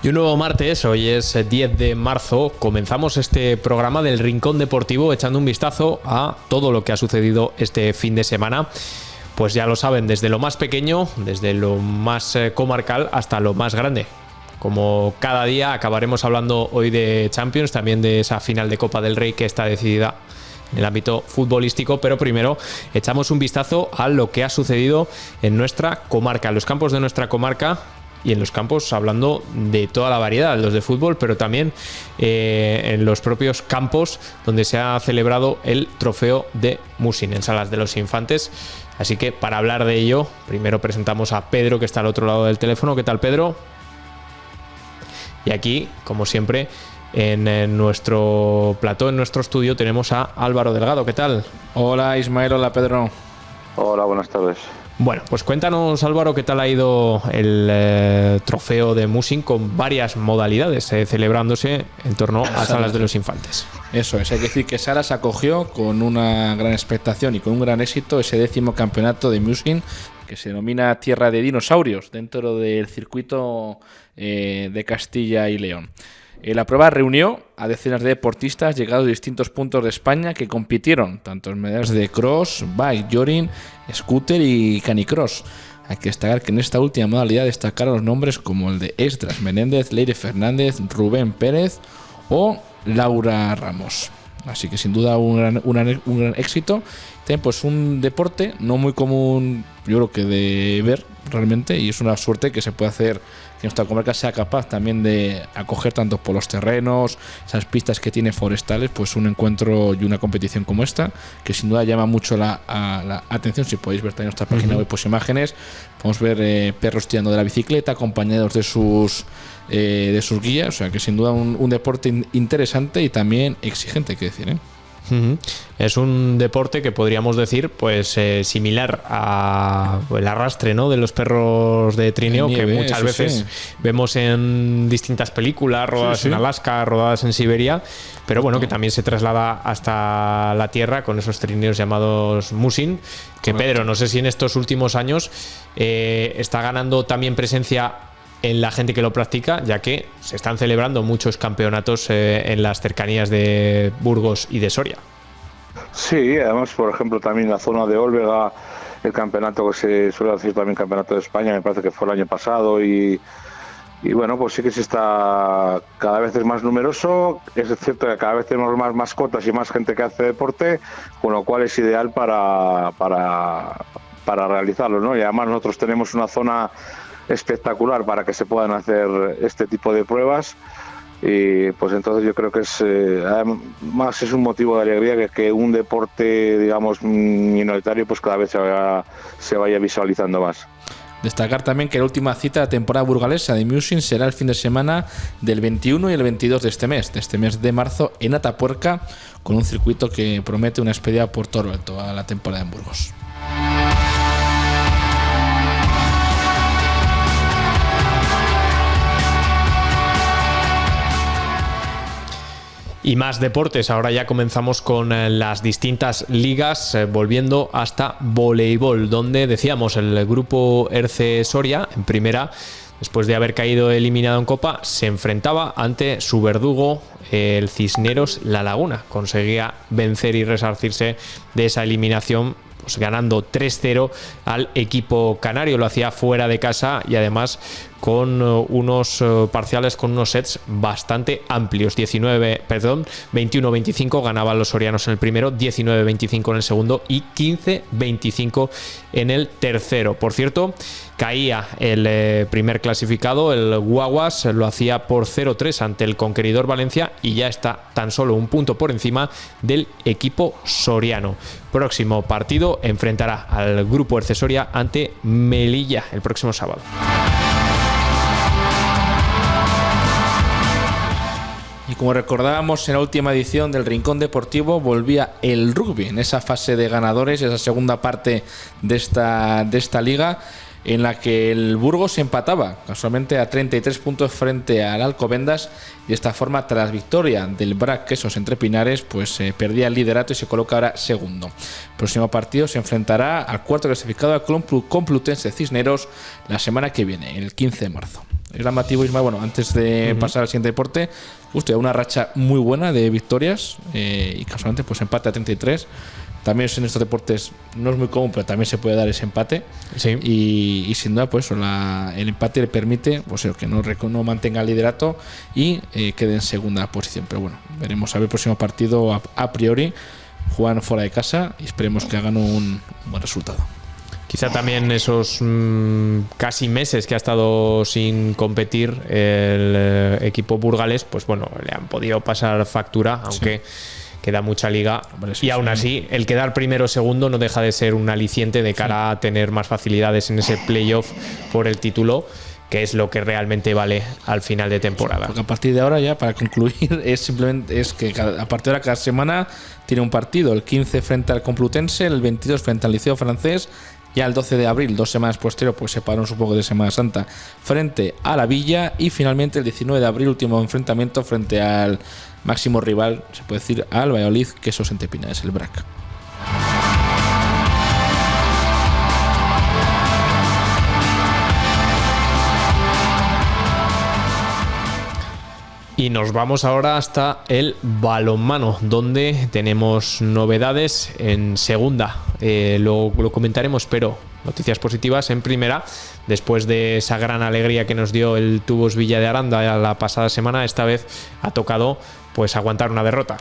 Y un nuevo martes, hoy es 10 de marzo, comenzamos este programa del Rincón Deportivo echando un vistazo a todo lo que ha sucedido este fin de semana. Pues ya lo saben, desde lo más pequeño, desde lo más comarcal hasta lo más grande. Como cada día acabaremos hablando hoy de Champions, también de esa final de Copa del Rey que está decidida en el ámbito futbolístico, pero primero echamos un vistazo a lo que ha sucedido en nuestra comarca, en los campos de nuestra comarca y en los campos hablando de toda la variedad, los de fútbol, pero también en los propios campos donde se ha celebrado el trofeo de Musin en Salas de los Infantes. Así que para hablar de ello, primero presentamos a Pedro, que está al otro lado del teléfono. ¿Qué tal, Pedro? Y aquí, como siempre, en nuestro plató, en nuestro estudio, tenemos a Álvaro Delgado. ¿Qué tal? Hola Ismael, hola Pedro. Hola, buenas tardes. Bueno, pues cuéntanos, Álvaro, qué tal ha ido el trofeo de Musin con varias modalidades celebrándose en torno a Salas de los Infantes. Eso es, hay que decir que Salas acogió con una gran expectación y con un gran éxito ese 10º campeonato de Musin, que se denomina Tierra de Dinosaurios, dentro del circuito de Castilla y León. La prueba reunió a decenas de deportistas llegados de distintos puntos de España que compitieron tanto en medallas de cross, bike, jogging, scooter y canicross. Hay que destacar que en esta última modalidad destacaron los nombres como el de Esdras Menéndez, Leire Fernández, Rubén Pérez o Laura Ramos. Así que sin duda un gran éxito. También pues un deporte no muy común, yo creo que de ver realmente, y es una suerte que se puede hacer que nuestra comarca sea capaz también de acoger tanto por los terrenos, esas pistas que tiene forestales, pues un encuentro y una competición como esta, que sin duda llama mucho la atención. Si podéis ver también en nuestra página web pues imágenes, podemos ver perros tirando de la bicicleta acompañados de sus guías, o sea que sin duda un deporte interesante y también exigente, hay que decir, ¿eh? Es un deporte que podríamos decir pues similar al arrastre, ¿no?, de los perros de trineo, que muchas veces vemos en distintas películas rodadas en Alaska, rodadas en Siberia, pero bueno, que también se traslada hasta la tierra con esos trineos llamados Musin, que Pedro, no sé si en estos últimos años está ganando también presencia en la gente que lo practica, ya que se están celebrando muchos campeonatos en las cercanías de Burgos y de Soria. Sí, además, por ejemplo, también en la zona de Olvega, el campeonato que se suele decir también Campeonato de España, me parece que fue el año pasado, y bueno, pues sí que se está, cada vez es más numeroso. Es cierto que cada vez tenemos más mascotas y más gente que hace deporte, con lo cual es ideal para realizarlo, ¿no? Y además nosotros tenemos una zona espectacular para que se puedan hacer este tipo de pruebas, y pues entonces yo creo que además es un motivo de alegría que un deporte, digamos, minoritario pues cada vez se vaya visualizando más. Destacar también que la última cita de la temporada burgalesa de Musin será el fin de semana del 21 y el 22 de este mes de marzo, en Atapuerca, con un circuito que promete una despedida por todo alto a la temporada en Burgos. Y más deportes, ahora ya comenzamos con las distintas ligas, volviendo hasta voleibol, donde decíamos el grupo Erce Soria en primera, después de haber caído eliminado en Copa, se enfrentaba ante su verdugo, el Cisneros La Laguna. Conseguía vencer y resarcirse de esa eliminación, pues ganando 3-0 al equipo canario. Lo hacía fuera de casa y además con unos parciales, con unos sets bastante amplios. 21-25 ganaban los sorianos en el primero, 19-25 en el segundo y 15-25 en el tercero. Por cierto, caía el primer clasificado, el Guaguas, lo hacía por 0-3 ante el conqueridor Valencia y ya está tan solo un punto por encima del equipo soriano. Próximo partido enfrentará al grupo Erce Soria ante Melilla el próximo sábado. Y como recordábamos en la última edición del Rincón Deportivo, volvía el rugby en esa fase de ganadores, esa segunda parte de esta liga, en la que el Burgos empataba casualmente a 33 puntos frente al Alcobendas, y de esta forma, tras victoria del BRAC Quesos entre Pinares, pues perdía el liderato y se coloca ahora segundo. El próximo partido se enfrentará al cuarto clasificado, al Complutense Cisneros, la semana que viene, el 15 de marzo. Es llamativo, Ismael. Bueno, antes de pasar al siguiente deporte, usted una racha muy buena de victorias y casualmente pues empate a 33. También en estos deportes no es muy común, pero también se puede dar ese empate. Sí. Y sin duda, pues el empate le permite pues, que no mantenga el liderato y quede en segunda posición. Pero bueno, veremos a ver el próximo partido. A priori, juegan fuera de casa y esperemos que hagan un buen resultado. Quizá también esos casi meses que ha estado sin competir el equipo burgalés, pues bueno, le han podido pasar factura, aunque queda mucha liga. Y aún así, el quedar primero o segundo no deja de ser un aliciente de cara a tener más facilidades en ese playoff por el título, que es lo que realmente vale al final de temporada. Porque a partir de ahora, ya para concluir, es que a partir de ahora cada semana tiene un partido: el 15 frente al Complutense, el 22 frente al Liceo Francés. Ya el 12 de abril, 2 semanas posterior, pues se paró un poco de Semana Santa frente a la Villa. Y finalmente el 19 de abril, último enfrentamiento frente al máximo rival, se puede decir, al Valladolid, que eso es en Tepina, es el BRAC. Y nos vamos ahora hasta el balonmano, donde tenemos novedades en segunda. Lo comentaremos, pero noticias positivas en primera. Después de esa gran alegría que nos dio el Tubos Villa de Aranda la pasada semana, esta vez ha tocado pues aguantar una derrota.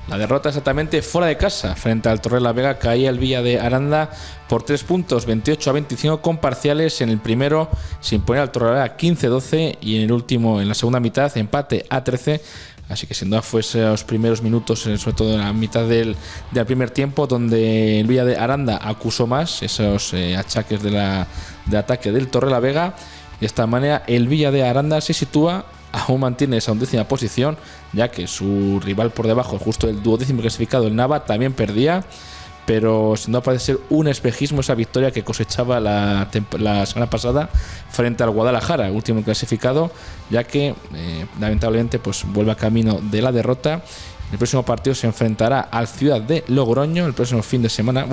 La derrota exactamente fuera de casa frente al Torrelavega. Caía el Villa de Aranda por 3 puntos, 28-25, con parciales. En el primero se imponía al Torrelavega 15-12 y en el último, en la segunda mitad, empate a 13. Así que sin duda fue esos primeros minutos, sobre todo en la mitad del primer tiempo, donde el Villa de Aranda acusó más esos achaques de ataque del Torrelavega. De esta manera el Villa de Aranda se sitúa, aún mantiene esa 11ª posición, ya que su rival por debajo, justo el 12º clasificado, el Nava, también perdía. Pero sin duda parece ser un espejismo esa victoria que cosechaba la semana pasada frente al Guadalajara, último clasificado, ya que lamentablemente pues vuelve a camino de la derrota. El próximo partido se enfrentará al Ciudad de Logroño el próximo fin de semana,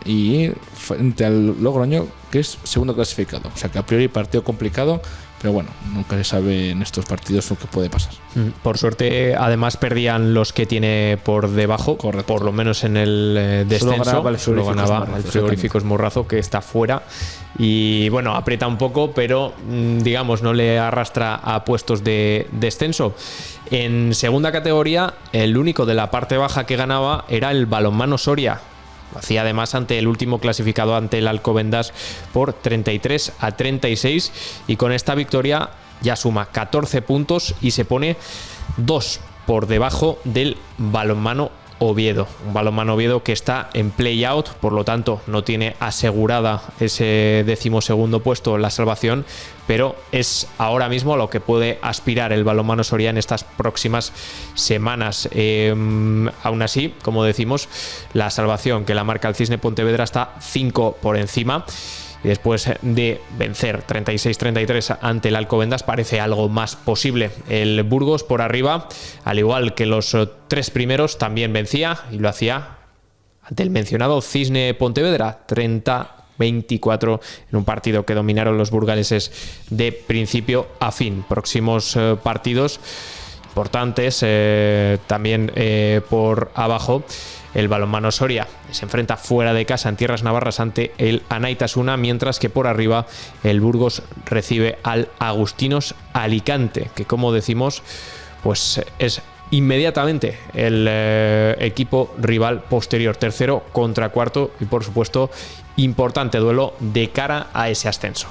y frente al Logroño, que es segundo clasificado. O sea que a priori partido complicado, pero bueno, nunca se sabe en estos partidos lo que puede pasar. Por suerte, además perdían los que tiene por debajo. Correcto. Por lo menos en el descenso. Solo ganaba el Frigoríficos Morrazo, que está fuera. Y bueno, aprieta un poco, pero digamos no le arrastra a puestos de descenso. En segunda categoría, el único de la parte baja que ganaba era el Balonmano Soria. Lo hacía además ante el último clasificado, ante el Alcobendas, por 33-36, y con esta victoria ya suma 14 puntos y se pone 2 por debajo del Balonmano Oviedo. Un Balonmano Oviedo que está en play-out, por lo tanto no tiene asegurada ese 12º puesto, la salvación, pero es ahora mismo a lo que puede aspirar el Balonmano Soria en estas próximas semanas. Aún así, como decimos, la salvación que la marca el Cisne Pontevedra está 5 por encima. Y después de vencer 36-33 ante el Alcobendas, parece algo más posible. El Burgos por arriba, al igual que los 3 primeros, también vencía, y lo hacía ante el mencionado Cisne Pontevedra, 30-24, en un partido que dominaron los burgaleses de principio a fin. Próximos partidos importantes también por abajo. El Balonmano Soria se enfrenta fuera de casa en tierras navarras ante el Anaitasuna, mientras que por arriba el Burgos recibe al Agustinos Alicante, que como decimos pues es inmediatamente el equipo rival posterior, tercero contra cuarto, y por supuesto importante duelo de cara a ese ascenso.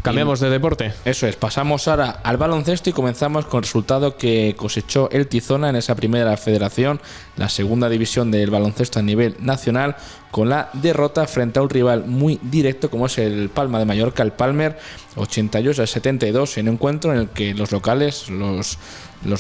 Cambiamos de deporte. Eso es, pasamos ahora al baloncesto y comenzamos con el resultado que cosechó el Tizona en esa primera federación, la segunda división del baloncesto a nivel nacional, con la derrota frente a un rival muy directo como es el Palma de Mallorca, el Palmer, 88-72, en un encuentro en el que los locales, los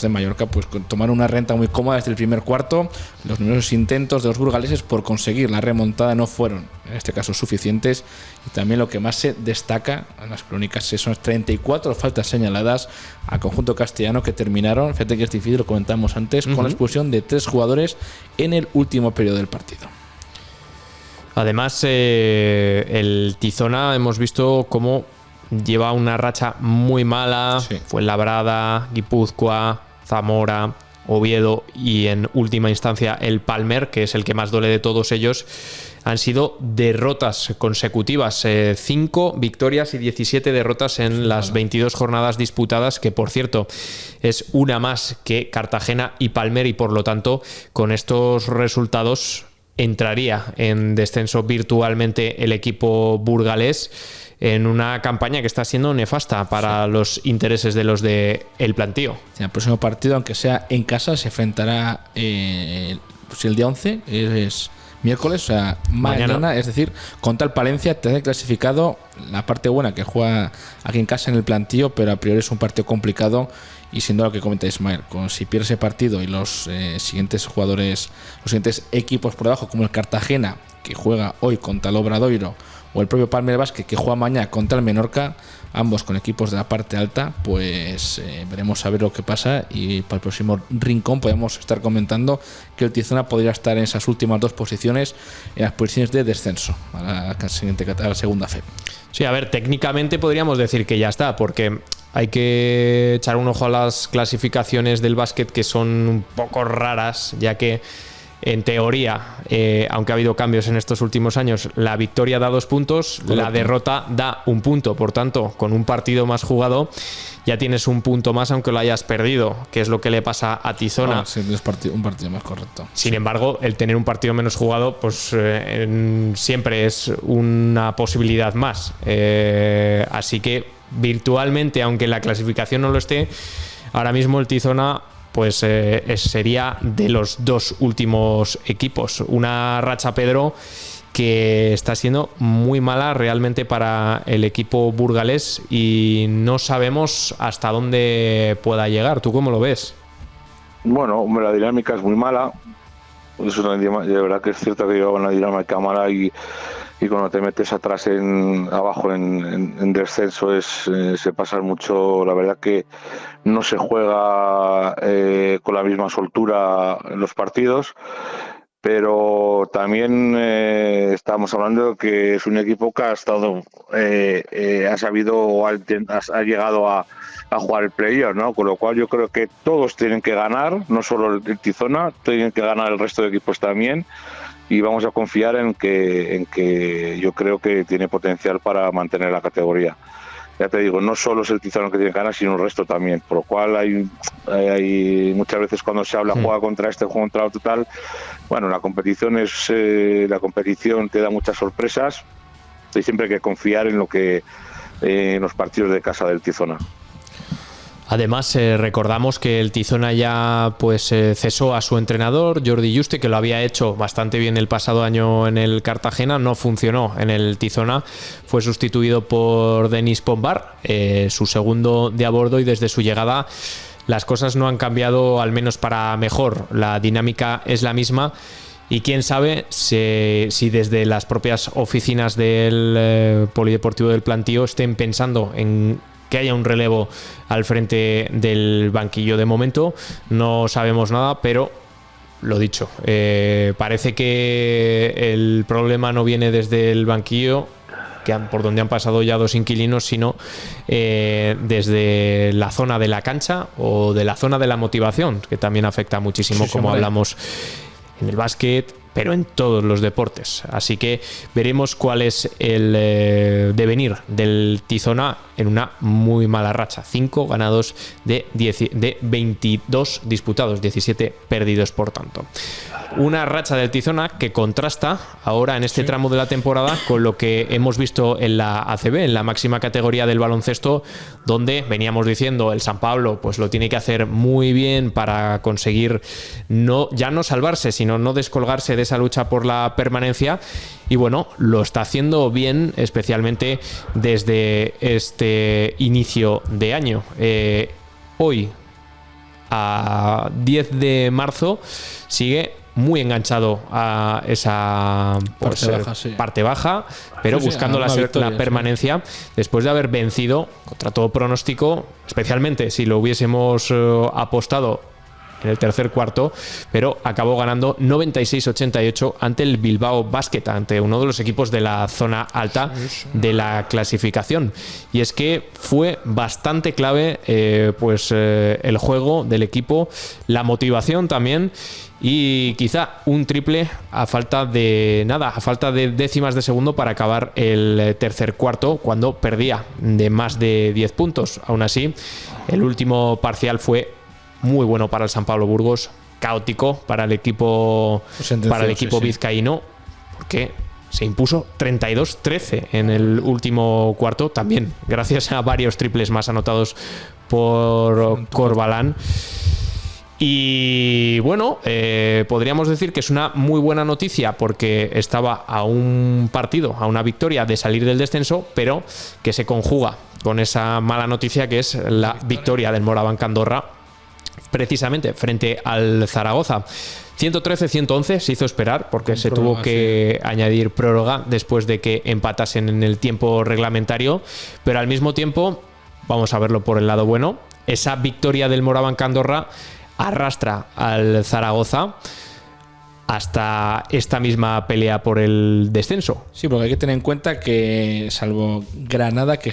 de Mallorca, pues tomaron una renta muy cómoda desde el primer cuarto. Los numerosos intentos de los burgaleses por conseguir la remontada no fueron, en este caso, suficientes, y también lo que más se destaca en las crónicas son 34 faltas señaladas al conjunto castellano, que terminaron, fíjate que es difícil, lo comentamos antes, con la expulsión de 3 jugadores en el último periodo del partido. Además, el Tizona hemos visto cómo lleva una racha muy mala. Sí. Fuenlabrada, Guipúzcoa, Zamora, Oviedo y en última instancia el Palmer, que es el que más duele de todos ellos. Han sido derrotas consecutivas, 5 victorias y 17 derrotas en las 22 jornadas disputadas, que por cierto es una más que Cartagena y Palmer, y por lo tanto con estos resultados entraría en descenso virtualmente el equipo burgalés, en una campaña que está siendo nefasta para los intereses de los de el plantío. El próximo partido, aunque sea en casa, se enfrentará el día 11, es miércoles, o sea, mañana, es decir, contra el Palencia, tercer clasificado. La parte buena que juega aquí en casa en el plantío, pero a priori es un partido complicado. Y siendo lo que comenta Ismael, si pierde ese partido y los siguientes jugadores, los siguientes equipos por debajo, como el Cartagena, que juega hoy contra el Obradoiro, o el propio Palmer Basket, que juega mañana contra el Menorca, ambos con equipos de la parte alta, pues veremos a ver lo que pasa, y para el próximo rincón podemos estar comentando que el Tizona podría estar en esas últimas 2 posiciones, en las posiciones de descenso a la segunda fe. Sí, a ver, técnicamente podríamos decir que ya está, porque hay que echar un ojo a las clasificaciones del básquet, que son un poco raras, ya que en teoría, aunque ha habido cambios en estos últimos años, la victoria da 2 puntos, correcto, la derrota da 1 punto. Por tanto, con un partido más jugado ya tienes 1 punto más, aunque lo hayas perdido, que es lo que le pasa a Tizona. Sí, es un partido más, correcto. Sin embargo, el tener un partido menos jugado, pues siempre es una posibilidad más. Así que virtualmente, aunque la clasificación no lo esté, ahora mismo el Tizona pues sería de los 2 últimos equipos. Una racha, Pedro, que está siendo muy mala realmente para el equipo burgalés, y no sabemos hasta dónde pueda llegar. ¿Tú cómo lo ves? Bueno, la dinámica es muy mala. Es una dinámica, de verdad que es cierto que lleva una dinámica mala, y cuando te metes atrás abajo en descenso se pasa mucho. La verdad que no se juega con la misma soltura en los partidos, pero también estamos hablando de que es un equipo que ha estado ha sabido o ha llegado a jugar el playoff, ¿no? Con lo cual yo creo que todos tienen que ganar, no solo el Tizona, tienen que ganar el resto de equipos también. Y vamos a confiar en que yo creo que tiene potencial para mantener la categoría. Ya te digo, no solo es el Tizona que tiene que ganar, sino el resto también. Por lo cual hay muchas veces cuando se habla juega contra este, juega contra otro, tal. Bueno, la competición te da muchas sorpresas, y siempre hay que confiar en en los partidos de casa del Tizona. Además, recordamos que el Tizona ya cesó a su entrenador, Jordi Juste, que lo había hecho bastante bien el pasado año en el Cartagena. No funcionó en el Tizona. Fue sustituido por Denis Pombar, su segundo de a bordo, y desde su llegada las cosas no han cambiado, al menos para mejor. La dinámica es la misma, y quién sabe si desde las propias oficinas del Polideportivo del Plantío estén pensando en que haya un relevo al frente del banquillo. De momento no sabemos nada, pero lo dicho, parece que el problema no viene desde el banquillo, por donde han pasado ya 2 inquilinos, sino desde la zona de la cancha o de la zona de la motivación, que también afecta muchísimo, como hablamos en el básquet, pero en todos los deportes. Así que veremos cuál es el devenir del Tizona en una muy mala racha. 5 ganados de 22 disputados, 17 perdidos por tanto. Una racha del Tizona que contrasta ahora en este tramo de la temporada con lo que hemos visto en la ACB, en la máxima categoría del baloncesto, donde veníamos diciendo el San Pablo pues lo tiene que hacer muy bien para conseguir ya no salvarse, sino no descolgarse de esa lucha por la permanencia. Y bueno, lo está haciendo bien, especialmente desde este inicio de año. Hoy, a 10 de marzo, sigue muy enganchado a esa parte baja, pero buscando la permanencia después de haber vencido contra todo pronóstico, especialmente si lo hubiésemos apostado en el tercer cuarto, pero acabó ganando 96-88 ante el Bilbao Basket, ante uno de los equipos de la zona alta de la clasificación. Y es que fue bastante clave el juego del equipo, la motivación también, y quizá un triple a falta de décimas de segundo para acabar el tercer cuarto, cuando perdía de más de 10 puntos. Aún así, el último parcial fue muy bueno para el San Pablo Burgos, caótico para el equipo vizcaíno, porque se impuso 32-13 en el último cuarto, también gracias a varios triples más anotados por Corbalán. Y bueno, podríamos decir que es una muy buena noticia porque estaba a un partido, a una victoria de salir del descenso, pero que se conjuga con esa mala noticia que es la victoria del Morabanc Andorra, precisamente frente al Zaragoza. 113-111 se hizo esperar porque se tuvo que añadir prórroga después de que empatasen en el tiempo reglamentario, pero al mismo tiempo, vamos a verlo por el lado bueno, esa victoria del Morabanc Andorra arrastra al Zaragoza hasta esta misma pelea por el descenso. Sí, porque hay que tener en cuenta que salvo Granada, que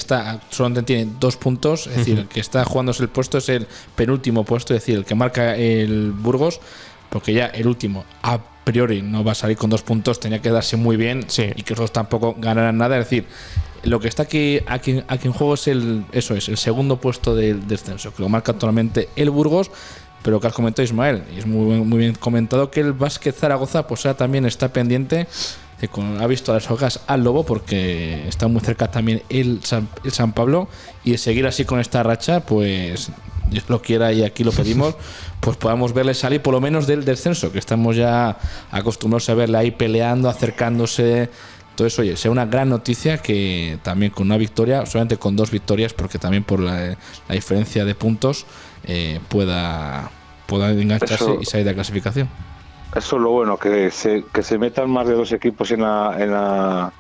solamente tiene 2 puntos, es decir, el que está jugándose el puesto es el penúltimo puesto, es decir, el que marca el Burgos, porque ya el último a priori no va a salir con 2 puntos, tenía que darse muy bien y que esos tampoco ganaran nada, es decir, lo que está aquí en juego es el segundo puesto del descenso, que lo marca actualmente el Burgos. Pero que has comentado, Ismael, y es muy bien comentado, que el Basket Zaragoza pues también está pendiente, ha visto a las hojas al lobo, porque está muy cerca también el San Pablo, y de seguir así con esta racha, pues Dios lo quiera y aquí lo pedimos, pues podamos verle salir por lo menos del descenso, que estamos ya acostumbrados a verle ahí peleando, acercándose. Entonces, oye, sea una gran noticia que también con una victoria, solamente con 2 victorias, porque también por la diferencia de puntos pueda engancharse y salir de la clasificación. Eso es lo bueno, que se metan más de 2 equipos en la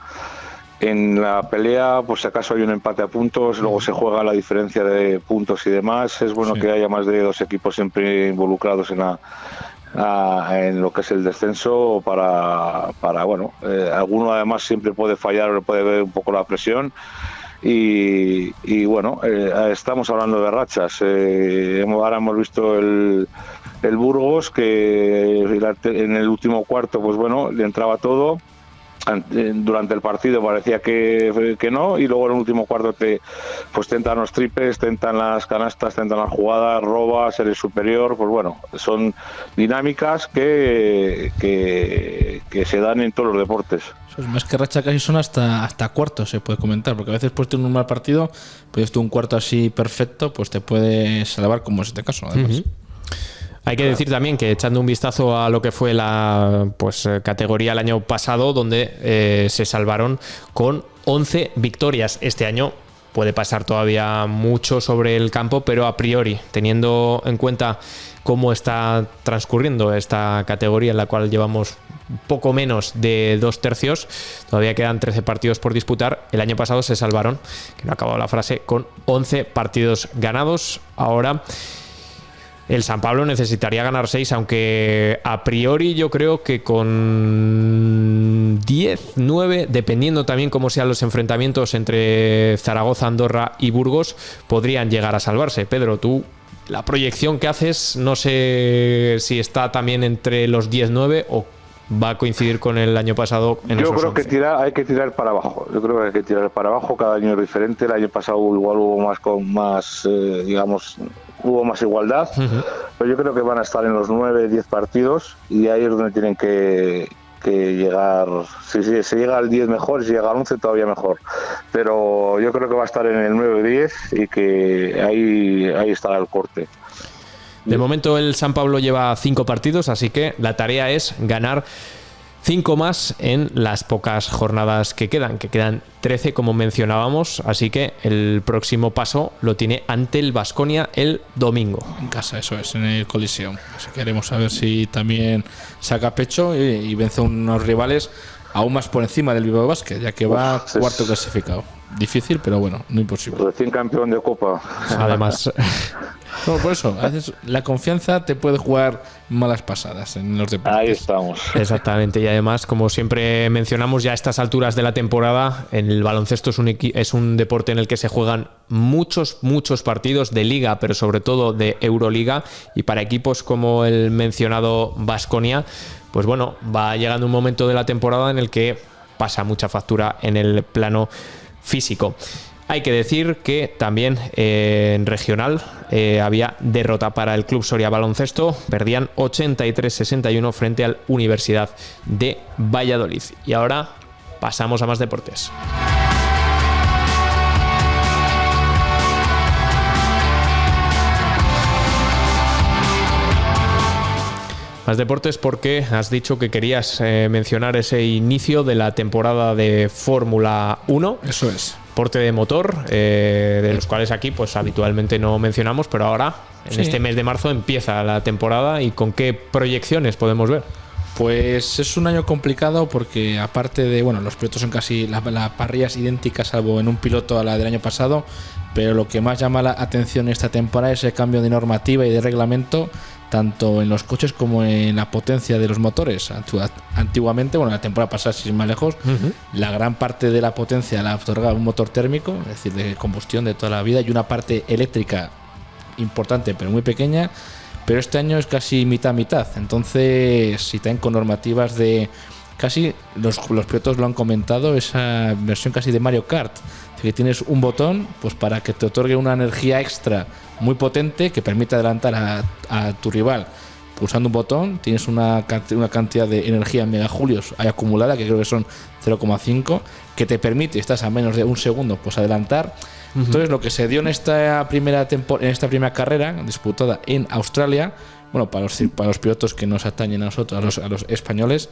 pelea, pues si acaso hay un empate a puntos, luego se juega la diferencia de puntos y demás. Es bueno que haya más de 2 equipos siempre involucrados en lo que es el descenso para alguno además siempre puede fallar o puede ver un poco la presión. Y bueno, estamos hablando de rachas. Ahora hemos visto el Burgos, que en el último cuarto pues bueno, le entraba todo. Durante el partido parecía que no, y luego en el último cuarto te entran los triples, te entran las canastas, te entran las jugadas, robas, eres superior. Pues bueno, son dinámicas que se dan en todos los deportes. Más que racha, casi son hasta cuartos, se puede comentar, porque a veces puedes tener un mal partido, pues tú un cuarto así perfecto, pues te puedes salvar, como es este caso, además. Hay que decir también que, echando un vistazo a lo que fue la categoría el año pasado, donde se salvaron con 11 victorias. Este año puede pasar todavía mucho sobre el campo, pero a priori, teniendo en cuenta cómo está transcurriendo esta categoría, en la cual llevamos poco menos de 2 tercios, todavía quedan 13 partidos por disputar. El año pasado se salvaron, que no ha acabado la frase, con 11 partidos ganados. Ahora el San Pablo necesitaría ganar 6, aunque a priori yo creo que con 10, 9, dependiendo también cómo sean los enfrentamientos entre Zaragoza, Andorra y Burgos, podrían llegar a salvarse. Pedro, tú, la proyección que haces, no sé si está también entre los 10-9 o va a coincidir con el año pasado en Yo esos creo 11. que hay que tirar para abajo. Yo creo que hay que tirar para abajo. Cada año es diferente. El año pasado igual hubo digamos, hubo más igualdad. Pero yo creo que van a estar en los 9, 10 partidos y ahí es donde tienen que llegar. Si se llega al 10 mejor, si llega al 11 todavía mejor. Pero yo creo que va a estar en el 9 o 10 y que ahí estará el corte. De momento el San Pablo lleva 5 partidos, así que la tarea es ganar 5 más en las pocas jornadas que quedan 13 como mencionábamos, así que el próximo paso lo tiene ante el Baskonia el domingo. En casa, eso es, en el Coliseum. Así que queremos saber si también saca pecho y vence a unos rivales aún más por encima del Bilbao Basket, ya que va cuarto clasificado. Difícil, pero bueno, no imposible. Recién campeón de Copa. Además, no, por eso, a veces la confianza te puede jugar malas pasadas en los deportes. Ahí estamos. exactamente, y además, como siempre mencionamos, ya a estas alturas de la temporada, el baloncesto es un deporte en el que se juegan muchos partidos de liga, pero sobre todo de Euroliga, y para equipos como el mencionado Baskonia, pues bueno, va llegando un momento de la temporada en el que pasa mucha factura en el plano físico. Hay que decir que también en regional había derrota para el Club Soria Baloncesto, perdían 83-61 frente al Universidad de Valladolid. Y ahora pasamos a más deportes. Más deportes porque has dicho que querías mencionar ese inicio de la temporada de Fórmula 1. Eso es. Deporte de motor, de los cuales aquí pues habitualmente no mencionamos, pero ahora, en este mes de marzo, empieza la temporada. ¿Y con qué proyecciones podemos ver? Pues es un año complicado porque aparte de, bueno, los pilotos son casi, la parrilla es idéntica salvo en un piloto a la del año pasado, pero lo que más llama la atención esta temporada es el cambio de normativa y de reglamento tanto en los coches como en la potencia de los motores. Antiguamente, bueno, la temporada pasada, sin más lejos, la gran parte de la potencia la otorgaba un motor térmico, es decir, de combustión de toda la vida, y una parte eléctrica importante pero muy pequeña. Pero este año es casi mitad-mitad. Entonces, si también con normativas de casi, los pilotos lo han comentado, esa versión casi de Mario Kart, que tienes un botón pues para que te otorgue una energía extra muy potente que permite adelantar a tu rival. Pulsando un botón tienes una cantidad de energía en megajulios ahí acumulada, que creo que son 0,5, que te permite, estás a menos de un segundo, pues adelantar. Entonces lo que se dio en esta primera carrera disputada en Australia, bueno, para los pilotos que nos atañen a nosotros, a los españoles,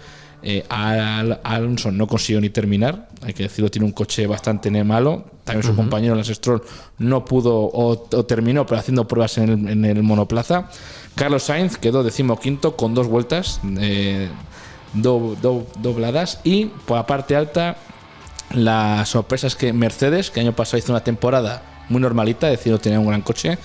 Alonso no consiguió ni terminar, hay que decirlo, tiene un coche bastante malo. También su compañero Lance Stroll no pudo o terminó, pero haciendo pruebas en el monoplaza. Carlos Sainz quedó 15º con 2 vueltas dobladas. Y por la parte alta, la sorpresa es que Mercedes, que el año pasado hizo una temporada muy normalita, es decir, no tenía un gran coche,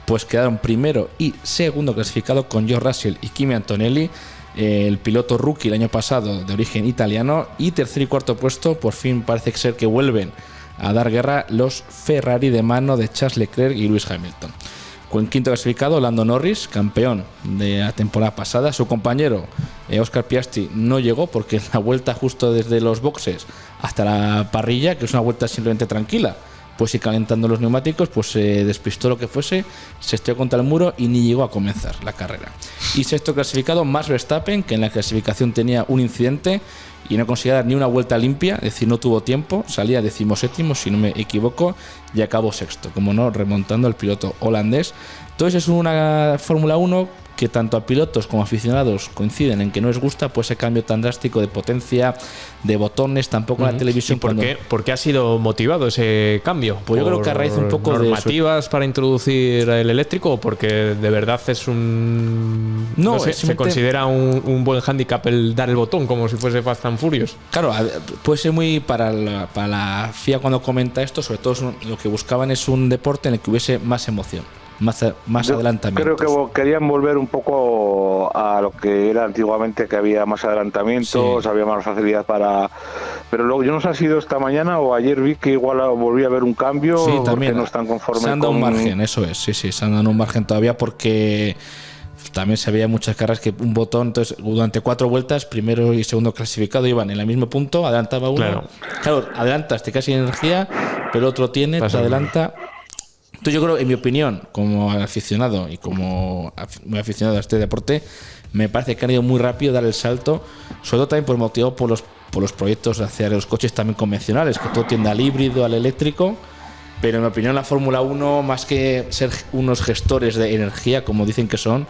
pues quedaron primero y segundo clasificado con George Russell y Kimi Antonelli, el piloto rookie el año pasado de origen italiano, y tercer y cuarto puesto por fin parece ser que vuelven a dar guerra los Ferrari de mano de Charles Leclerc y Lewis Hamilton. Con quinto clasificado Lando Norris, campeón de la temporada pasada. Su compañero Oscar Piastri no llegó porque la vuelta justo desde los boxes hasta la parrilla, que es una vuelta simplemente tranquila, pues y calentando los neumáticos, pues se despistó lo que fuese, se estrelló contra el muro y ni llegó a comenzar la carrera. Y sexto clasificado Max Verstappen, que en la clasificación tenía un incidente y no consiguió dar ni una vuelta limpia, es decir, no tuvo tiempo, salía 17º si no me equivoco y acabó sexto, como no, remontando al piloto holandés. Entonces es una Fórmula 1 que tanto a pilotos como aficionados coinciden en que no les gusta pues ese cambio tan drástico de potencia, de botones, tampoco en la televisión. ¿Por qué ha sido motivado ese cambio? Pues yo creo que a raíz un poco de normativas para introducir el eléctrico, o porque de verdad es un... No sé, se considera un buen hándicap el dar el botón como si fuese Fast and Furious. Claro, puede ser muy para la FIA cuando comenta esto, sobre todo lo que buscaban es un deporte en el que hubiese más emoción, más adelantamientos. Creo que querían volver un poco a lo que era antiguamente, que había más adelantamientos, había más facilidad para... Pero luego, yo no sé si ha sido esta mañana o ayer, vi que igual volví a ver un cambio. Sí, también no están conformes. Se han dado un margen, eso es, sí, se han dado un margen todavía porque también se veía muchas carreras que un botón, entonces durante 4 vueltas, primero y segundo clasificado iban en el mismo punto, adelantaba uno. Claro, adelantas, te quedas sin energía, pero otro tiene, te adelanta. Entonces yo creo, en mi opinión, como aficionado y como muy aficionado a este deporte, me parece que han ido muy rápido a dar el salto, sobre todo también motivado por los proyectos hacia los coches también convencionales, que todo tiende al híbrido, al eléctrico. Pero en mi opinión la Fórmula 1, más que ser unos gestores de energía, como dicen que son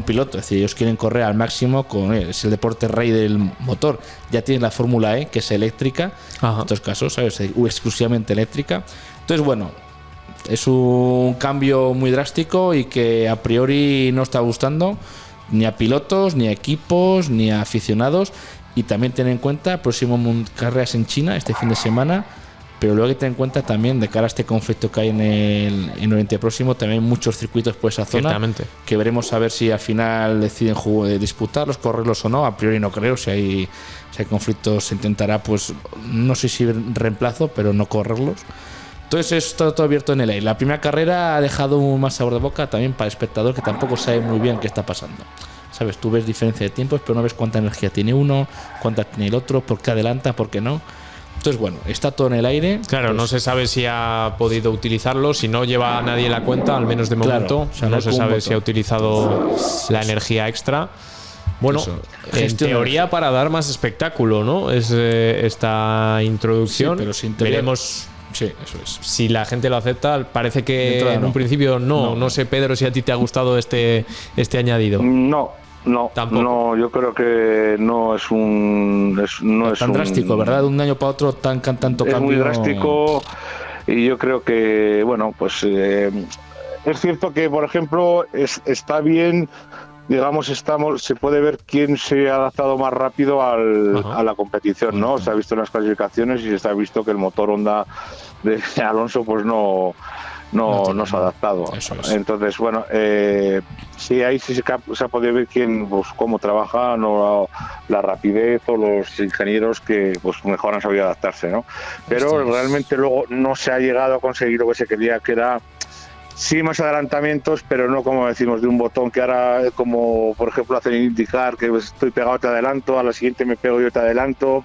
pilotos. Es decir, ellos quieren correr al máximo, es el deporte rey del motor. Ya tienen la Fórmula E, que es eléctrica, en estos casos, ¿sabes? Exclusivamente eléctrica. Entonces, bueno, es un cambio muy drástico y que a priori no está gustando ni a pilotos, ni a equipos, ni a aficionados. Y también ten en cuenta, próximo carreras en China este fin de semana. Pero luego hay que tener en cuenta también, de cara a este conflicto que hay en Oriente Próximo, también hay muchos circuitos por esa zona, que veremos a ver si al final deciden disputarlos, correrlos o no. A priori no creo, si hay conflictos se intentará, pues no sé si reemplazo, pero no correrlos. Entonces está todo abierto en el aire. La primera carrera ha dejado un más sabor de boca también para el espectador, que tampoco sabe muy bien qué está pasando. ¿Sabes? Tú ves diferencia de tiempos, pero no ves cuánta energía tiene uno, cuánta tiene el otro, por qué adelanta, por qué no. Entonces, bueno, está todo en el aire. Claro, pues, no se sabe si ha podido utilizarlo, si no lleva a nadie la cuenta, al menos de momento. Claro, no se sabe si ha utilizado la energía extra. Bueno, en teoría para dar más espectáculo, ¿no? Es esta introducción. Sí, pero sin teoría, veremos. Sí, eso es. Si la gente lo acepta, parece que en un principio no sé, Pedro, si a ti te ha gustado este añadido. No, yo creo que no es tan drástico, ¿verdad? De un año para otro tanto cambio. Es muy drástico y yo creo que, bueno, pues es cierto que, por ejemplo, está bien, digamos, se puede ver quién se ha adaptado más rápido a la competición, ¿no? Se ha visto en las clasificaciones y se ha visto que el motor Honda de Alonso, pues no se ha adaptado. Entonces, bueno, sí, ahí sí se ha podido ver pues, cómo trabajan la rapidez o los ingenieros que pues mejor han sabido adaptarse, ¿no? Pero realmente luego no se ha llegado a conseguir lo que se quería, que era sí más adelantamientos, pero no como decimos de un botón que ahora, como por ejemplo hacen indicar que estoy pegado te adelanto, a la siguiente me pego yo te adelanto.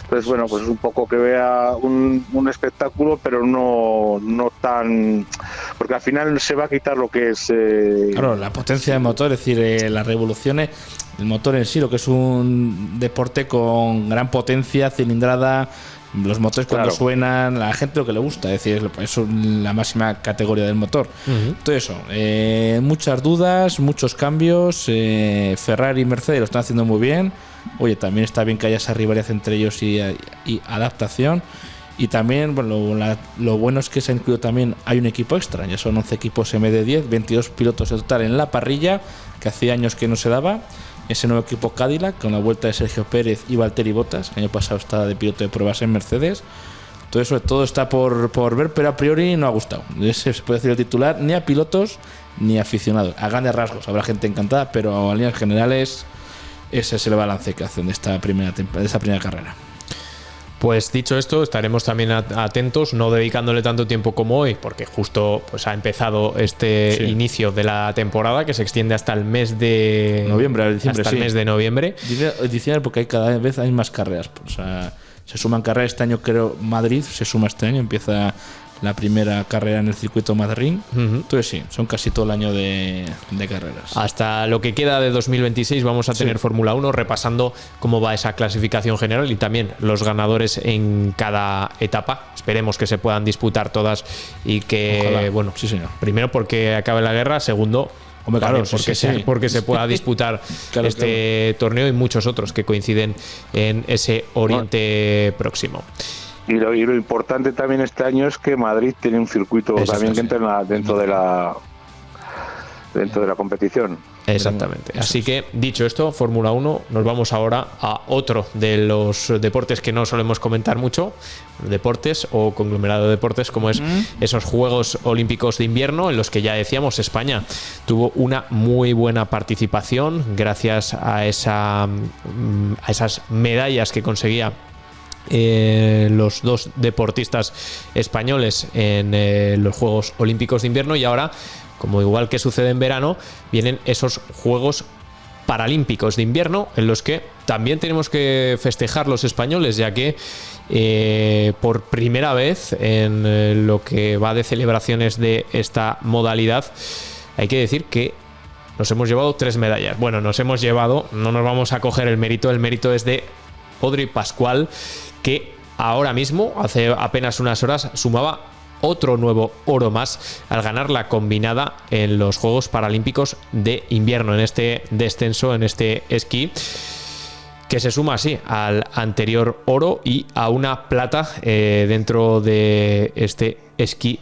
Entonces, bueno, pues es un poco que vea un espectáculo, pero no tan, porque al final se va a quitar lo que es claro, la potencia del motor, es decir, las revoluciones, el motor en sí, lo que es un deporte con gran potencia, cilindrada. Los motores cuando suenan, a la gente lo que le gusta, es decir, es la máxima categoría del motor. Todo eso, muchas dudas, muchos cambios. Ferrari y Mercedes lo están haciendo muy bien. Oye, también está bien que haya esa rivalidad entre ellos y adaptación. Y también, bueno, lo bueno es que se ha incluido también, hay un equipo extra, ya son 11 equipos MD10, 22 pilotos en total en la parrilla, que hacía años que no se daba. Ese nuevo equipo Cadillac, con la vuelta de Sergio Pérez y Valtteri Bottas, que el año pasado estaba de piloto de pruebas en Mercedes. Todo eso, todo está por ver, pero a priori no ha gustado. Ese se puede decir el titular, ni a pilotos ni a aficionados. A grandes rasgos, habrá gente encantada, pero a líneas generales ese es el balance que hacen de esta primera carrera. Pues dicho esto, estaremos también atentos, no dedicándole tanto tiempo como hoy, porque justo pues ha empezado este inicio de la temporada que se extiende hasta el mes de noviembre, diciembre, hasta el mes de noviembre. Diciembre, porque cada vez hay más carreras. O sea, se suman carreras este año, creo Madrid se suma este año, empieza la primera carrera en el circuito Madrid. Entonces sí, son casi todo el año de carreras. Hasta lo que queda de 2026 vamos a tener Fórmula 1, repasando cómo va esa clasificación general y también los ganadores en cada etapa. Esperemos que se puedan disputar todas y que, ojalá. Bueno, sí señor. Primero porque acabe la guerra, segundo claro, porque se pueda disputar torneo y muchos otros que coinciden en ese Oriente Próximo. Y lo importante también este año es que Madrid tiene un circuito también que entra dentro de la competición. Exactamente. Así que, dicho esto, Fórmula 1, nos vamos ahora a otro de los deportes que no solemos comentar mucho, deportes o conglomerado de deportes, como es esos Juegos Olímpicos de Invierno, en los que ya decíamos España tuvo una muy buena participación gracias a esas medallas que conseguía los dos deportistas españoles en los Juegos Olímpicos de Invierno. Y ahora como igual que sucede en verano, vienen esos Juegos Paralímpicos de invierno, en los que también tenemos que festejar los españoles, ya que por primera vez en lo que va de celebraciones de esta modalidad, hay que decir que nos hemos llevado 3 medallas. Bueno, nos hemos llevado, no nos vamos a coger el mérito es de Audrey Pascual, que ahora mismo, hace apenas unas horas, sumaba otro nuevo oro más al ganar la combinada en los Juegos Paralímpicos de invierno, en este descenso, en este esquí, que se suma así al anterior oro y a una plata dentro de este esquí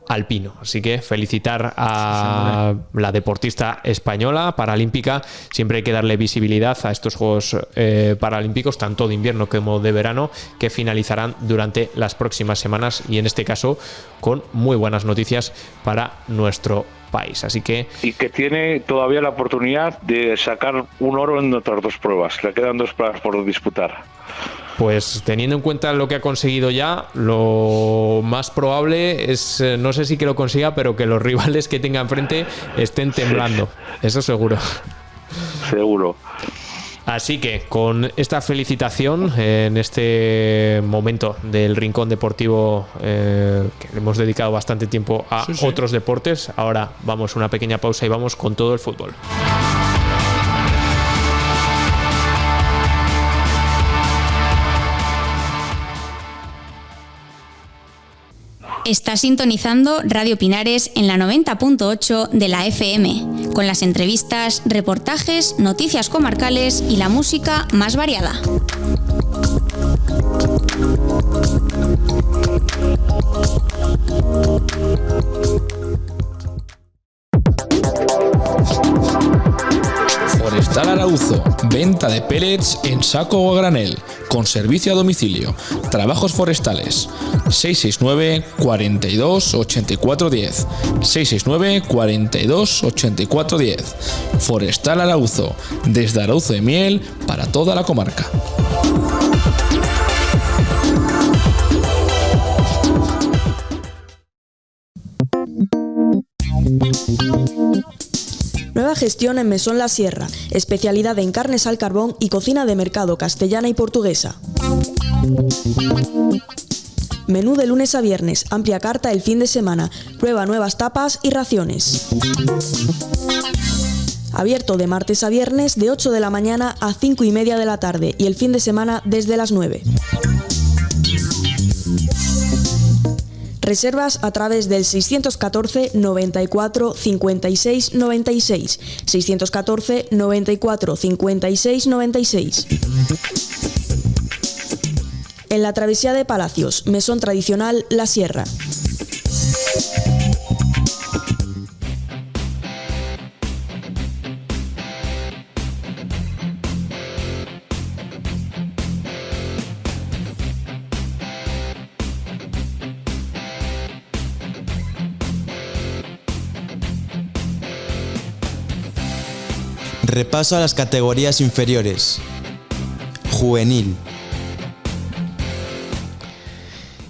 alpino. Así que felicitar a la deportista española paralímpica. Siempre hay que darle visibilidad a estos Juegos Paralímpicos, tanto de invierno como de verano, que finalizarán durante las próximas semanas, y en este caso con muy buenas noticias para nuestro país. Así que... Y que tiene todavía la oportunidad de sacar un oro en otras 2 pruebas. Le quedan 2 pruebas por disputar. Pues teniendo en cuenta lo que ha conseguido ya, lo más probable es, no sé si que lo consiga, pero que los rivales que tenga enfrente estén temblando. Eso seguro. Seguro. Así que con esta felicitación en este momento del Rincón Deportivo, que le hemos dedicado bastante tiempo a otros deportes, ahora vamos a una pequeña pausa y vamos con todo el fútbol. Está sintonizando Radio Pinares en la 90.8 de la FM, con las entrevistas, reportajes, noticias comarcales y la música más variada. Forestal Arauzo, venta de pellets en saco o a granel, con servicio a domicilio, trabajos forestales, 669 42 84 10, 669 42 84 10. Forestal Arauzo, desde Arauzo de Miel para toda la comarca. Nueva gestión en Mesón La Sierra, especialidad en carnes al carbón y cocina de mercado castellana y portuguesa. Menú de lunes a viernes, amplia carta el fin de semana, prueba nuevas tapas y raciones. Abierto de martes a viernes de 8 de la mañana a 5:30 de la tarde y el fin de semana desde las 9. Reservas a través del 614 94 56 96, 614 94 56 96. En la travesía de Palacios, Mesón Tradicional La Sierra. Repaso a las categorías inferiores. Juvenil.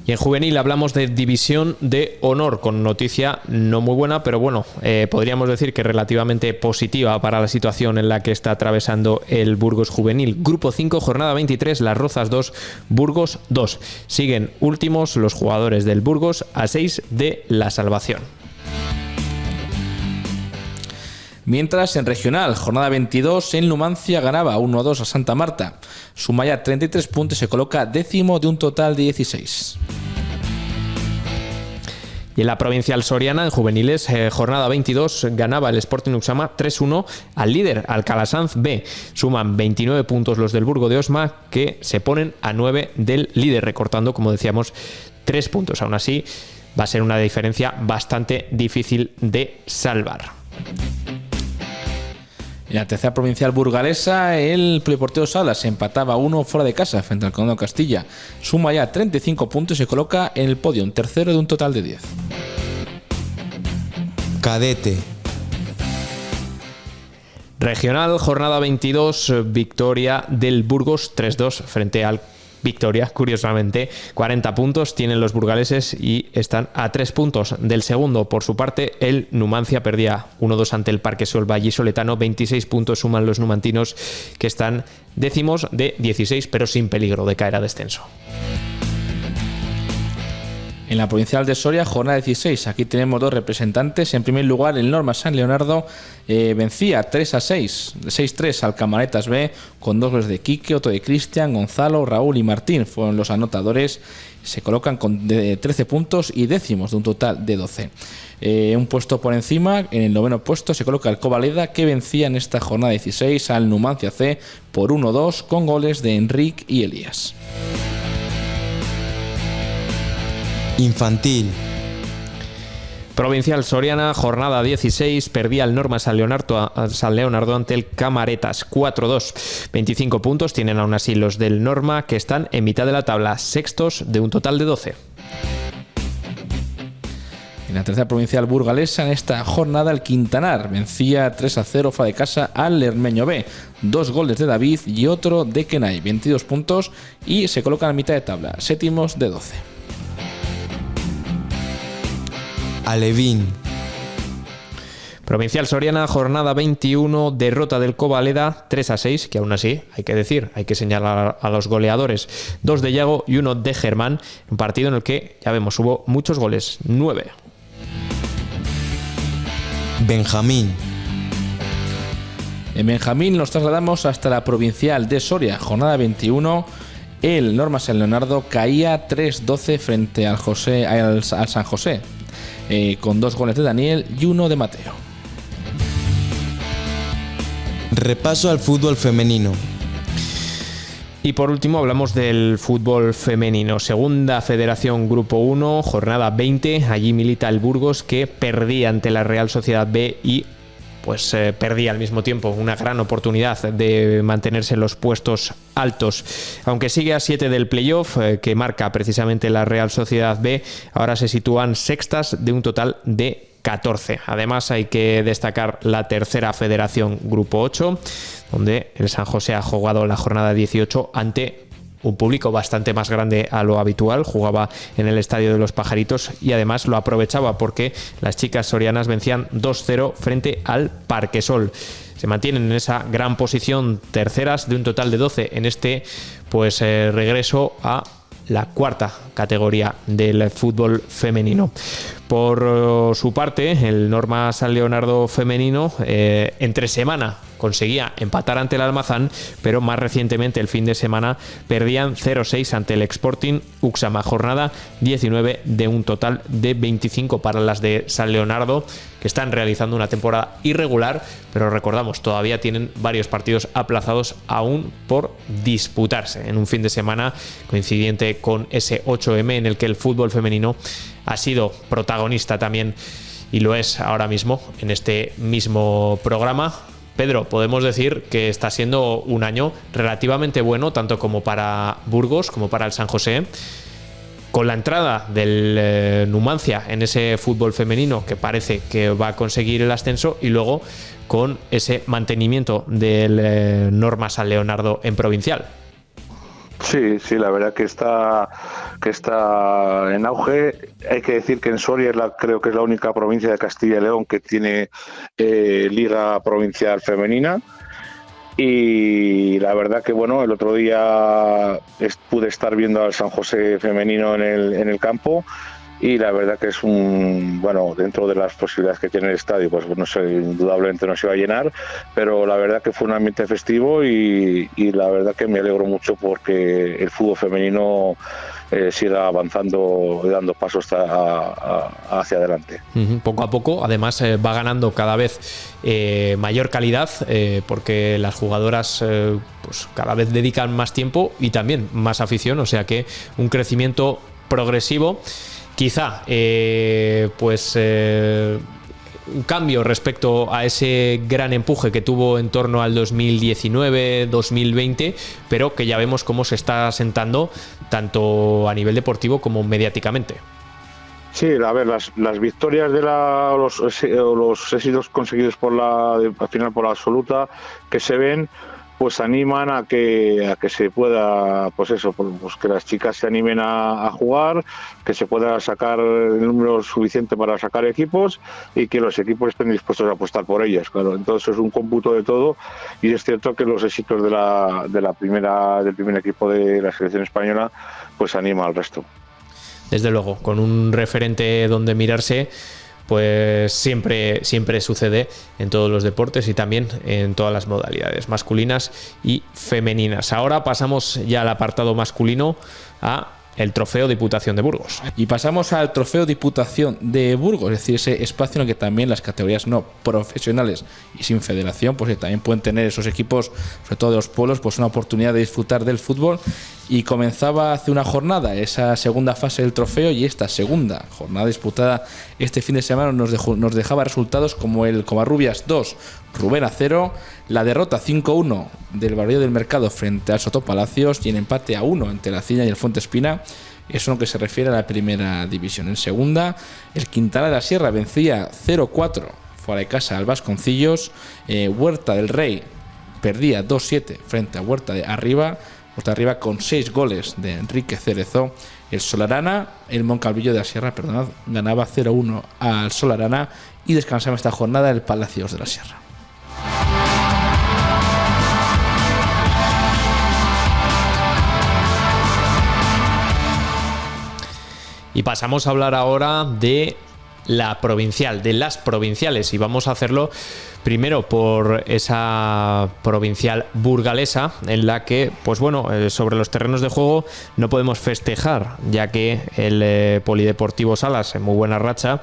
Y en juvenil hablamos de División de Honor, con noticia no muy buena, pero bueno, podríamos decir que relativamente positiva para la situación en la que está atravesando el Burgos Juvenil. Grupo 5, jornada 23, Las Rozas 2, Burgos 2. Siguen últimos los jugadores del Burgos a 6 de la salvación. Mientras en regional, jornada 22, en Numancia ganaba 1-2 a Santa Marta. Suma ya 33 puntos y se coloca 10º de un total de 16. Y en la provincial soriana, en juveniles, jornada 22, ganaba el Sporting Uxama 3-1 al líder, al Calasanz B. Suman 29 puntos los del Burgo de Osma, que se ponen a 9 del líder, recortando, como decíamos, 3 puntos. Aún así, va a ser una diferencia bastante difícil de salvar. En la tercera provincial burgalesa, el Polideportivo Salas empataba 1 fuera de casa frente al Condado Castilla. Suma ya 35 puntos y se coloca en el podio, un tercero de un total de 10. Cadete. Regional, jornada 22, victoria del Burgos 3-2 frente al victoria, curiosamente. 40 puntos tienen los burgaleses y están a 3 puntos del segundo. Por su parte, el Numancia perdía 1-2 ante el Parquesol vallisoletano. 26 puntos suman los numantinos, que están décimos de 16, pero sin peligro de caer a descenso. En la provincial de Soria, jornada 16. Aquí tenemos dos representantes. En primer lugar, el Norma San Leonardo vencía 6-3 al Camaretas B, con 2 goles de Quique, otro de Cristian, Gonzalo, Raúl y Martín fueron los anotadores. Se colocan con 13 puntos y décimos de un total de 12. Un puesto por encima, en el 9º puesto se coloca el Covaleda, que vencía en esta jornada 16 al Numancia C por 1-2 con goles de Enrique y Elías. Infantil. Provincial Soriana, jornada 16, perdía el Norma San Leonardo ante el Camaretas 4-2. 25 puntos tienen aún así los del Norma, que están en mitad de la tabla, sextos de un total de 12. En la tercera provincial burgalesa, en esta jornada, el Quintanar vencía 3-0 fuera de casa al Lermeño B. 2 goles de David y otro de Kenai, 22 puntos y se colocan a mitad de tabla, séptimos de 12. Alevín. Provincial Soriana, jornada 21, derrota del Covaleda 3-6, que aún así, hay que decir, hay que señalar a los goleadores. 2 de Yago y 1 de Germán, un partido en el que, ya vemos, hubo muchos goles, 9. Benjamín. En Benjamín nos trasladamos hasta la provincial de Soria, jornada 21. El Norma San Leonardo caía 3-12 frente al San José, con 2 goles de Daniel y 1 de Mateo. Repaso al fútbol femenino. Y por último hablamos del fútbol femenino. Segunda Federación Grupo 1, jornada 20. Allí milita el Burgos, que perdía ante la Real Sociedad B y pues perdía al mismo tiempo una gran oportunidad de mantenerse en los puestos altos. Aunque sigue a 7 del playoff que marca precisamente la Real Sociedad B, ahora se sitúan sextas de un total de 14. Además hay que destacar la tercera Federación Grupo 8, donde el San José ha jugado la jornada 18 ante un público bastante más grande a lo habitual. Jugaba en el Estadio de los Pajaritos y además lo aprovechaba porque las chicas sorianas vencían 2-0 frente al Parquesol. Se mantienen en esa gran posición, terceras de un total de 12 en este regreso a la cuarta categoría del fútbol femenino. Por su parte, el Norma San Leonardo femenino entre semana conseguía empatar ante el Almazán, pero más recientemente el fin de semana perdían 0-6 ante el Sporting Uxama. Jornada 19 de un total de 25 para las de San Leonardo, que están realizando una temporada irregular, pero recordamos, todavía tienen varios partidos aplazados aún por disputarse en un fin de semana coincidente con ese 8M en el que el fútbol femenino ha sido protagonista también, y lo es ahora mismo en este mismo programa. Pedro, podemos decir que está siendo un año relativamente bueno, tanto como para Burgos como para el San José, con la entrada del Numancia en ese fútbol femenino, que parece que va a conseguir el ascenso, y luego con ese mantenimiento del Norma San Leonardo en provincial. Sí, la verdad que está en auge. Hay que decir que en Soria creo que es la única provincia de Castilla y León que tiene liga provincial femenina. Y la verdad que el otro día pude estar viendo al San José femenino en el campo, y la verdad que es dentro de las posibilidades que tiene el estadio, pues indudablemente no se va a llenar, pero la verdad que fue un ambiente festivo y la verdad que me alegro mucho porque el fútbol femenino siga avanzando y dando pasos hacia adelante. Poco a poco, además va ganando cada vez mayor calidad, porque las jugadoras cada vez dedican más tiempo y también más afición, o sea que un crecimiento progresivo. Quizá un cambio respecto a ese gran empuje que tuvo en torno al 2019-2020, pero que ya vemos cómo se está asentando tanto a nivel deportivo como mediáticamente. Sí, a ver, las victorias de los éxitos conseguidos al final por la absoluta que se ven, pues animan a que se pueda, pues eso, pues que las chicas se animen a jugar, que se pueda sacar el número suficiente para sacar equipos y que los equipos estén dispuestos a apostar por ellas, claro. Entonces es un cómputo de todo, y es cierto que los éxitos del primer equipo de la selección española pues anima al resto. Desde luego, con un referente donde mirarse, pues siempre sucede en todos los deportes y también en todas las modalidades masculinas y femeninas. Ahora pasamos ya al apartado masculino, a el Trofeo Diputación de Burgos. Y pasamos al Trofeo Diputación de Burgos, es decir, ese espacio en el que también las categorías no profesionales y sin federación, pues también pueden tener esos equipos, sobre todo de los pueblos, pues una oportunidad de disfrutar del fútbol. Y comenzaba hace una jornada esa segunda fase del trofeo, y esta segunda jornada disputada este fin de semana nos dejaba resultados como el Covarrubias 2, Rubén 0, la derrota 5-1 del Barrio del Mercado frente al Sotopalacios y el empate 1 ante la Ciña y el Fuente Espina. Eso en lo que se refiere a la primera división. En segunda, el Quintana de la Sierra vencía 0-4 fuera de casa al Vasconcillos. Huerta del Rey perdía 2-7 frente a Huerta de Arriba con 6 goles de Enrique Cerezo. El Solarana, el Moncalvillo de la Sierra, ganaba 0-1 al Solarana, y descansaba esta jornada el Palacios de la Sierra. Y pasamos a hablar ahora de la provincial, de las provinciales, y vamos a hacerlo primero por esa provincial burgalesa, en la que, pues bueno, sobre los terrenos de juego no podemos festejar, ya que el Polideportivo Salas, en muy buena racha,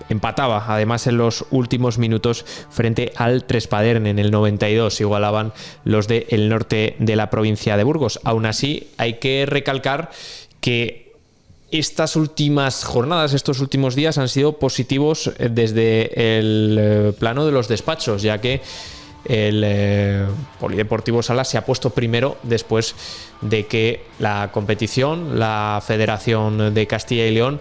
empataba además en los últimos minutos frente al Trespadern en el 92, igualaban los del norte de la provincia de Burgos. Aún así, hay que recalcar que estas últimas jornadas, estos últimos días han sido positivos desde el plano de los despachos, ya que el Polideportivo Salas se ha puesto primero después de que la competición, la Federación de Castilla y León,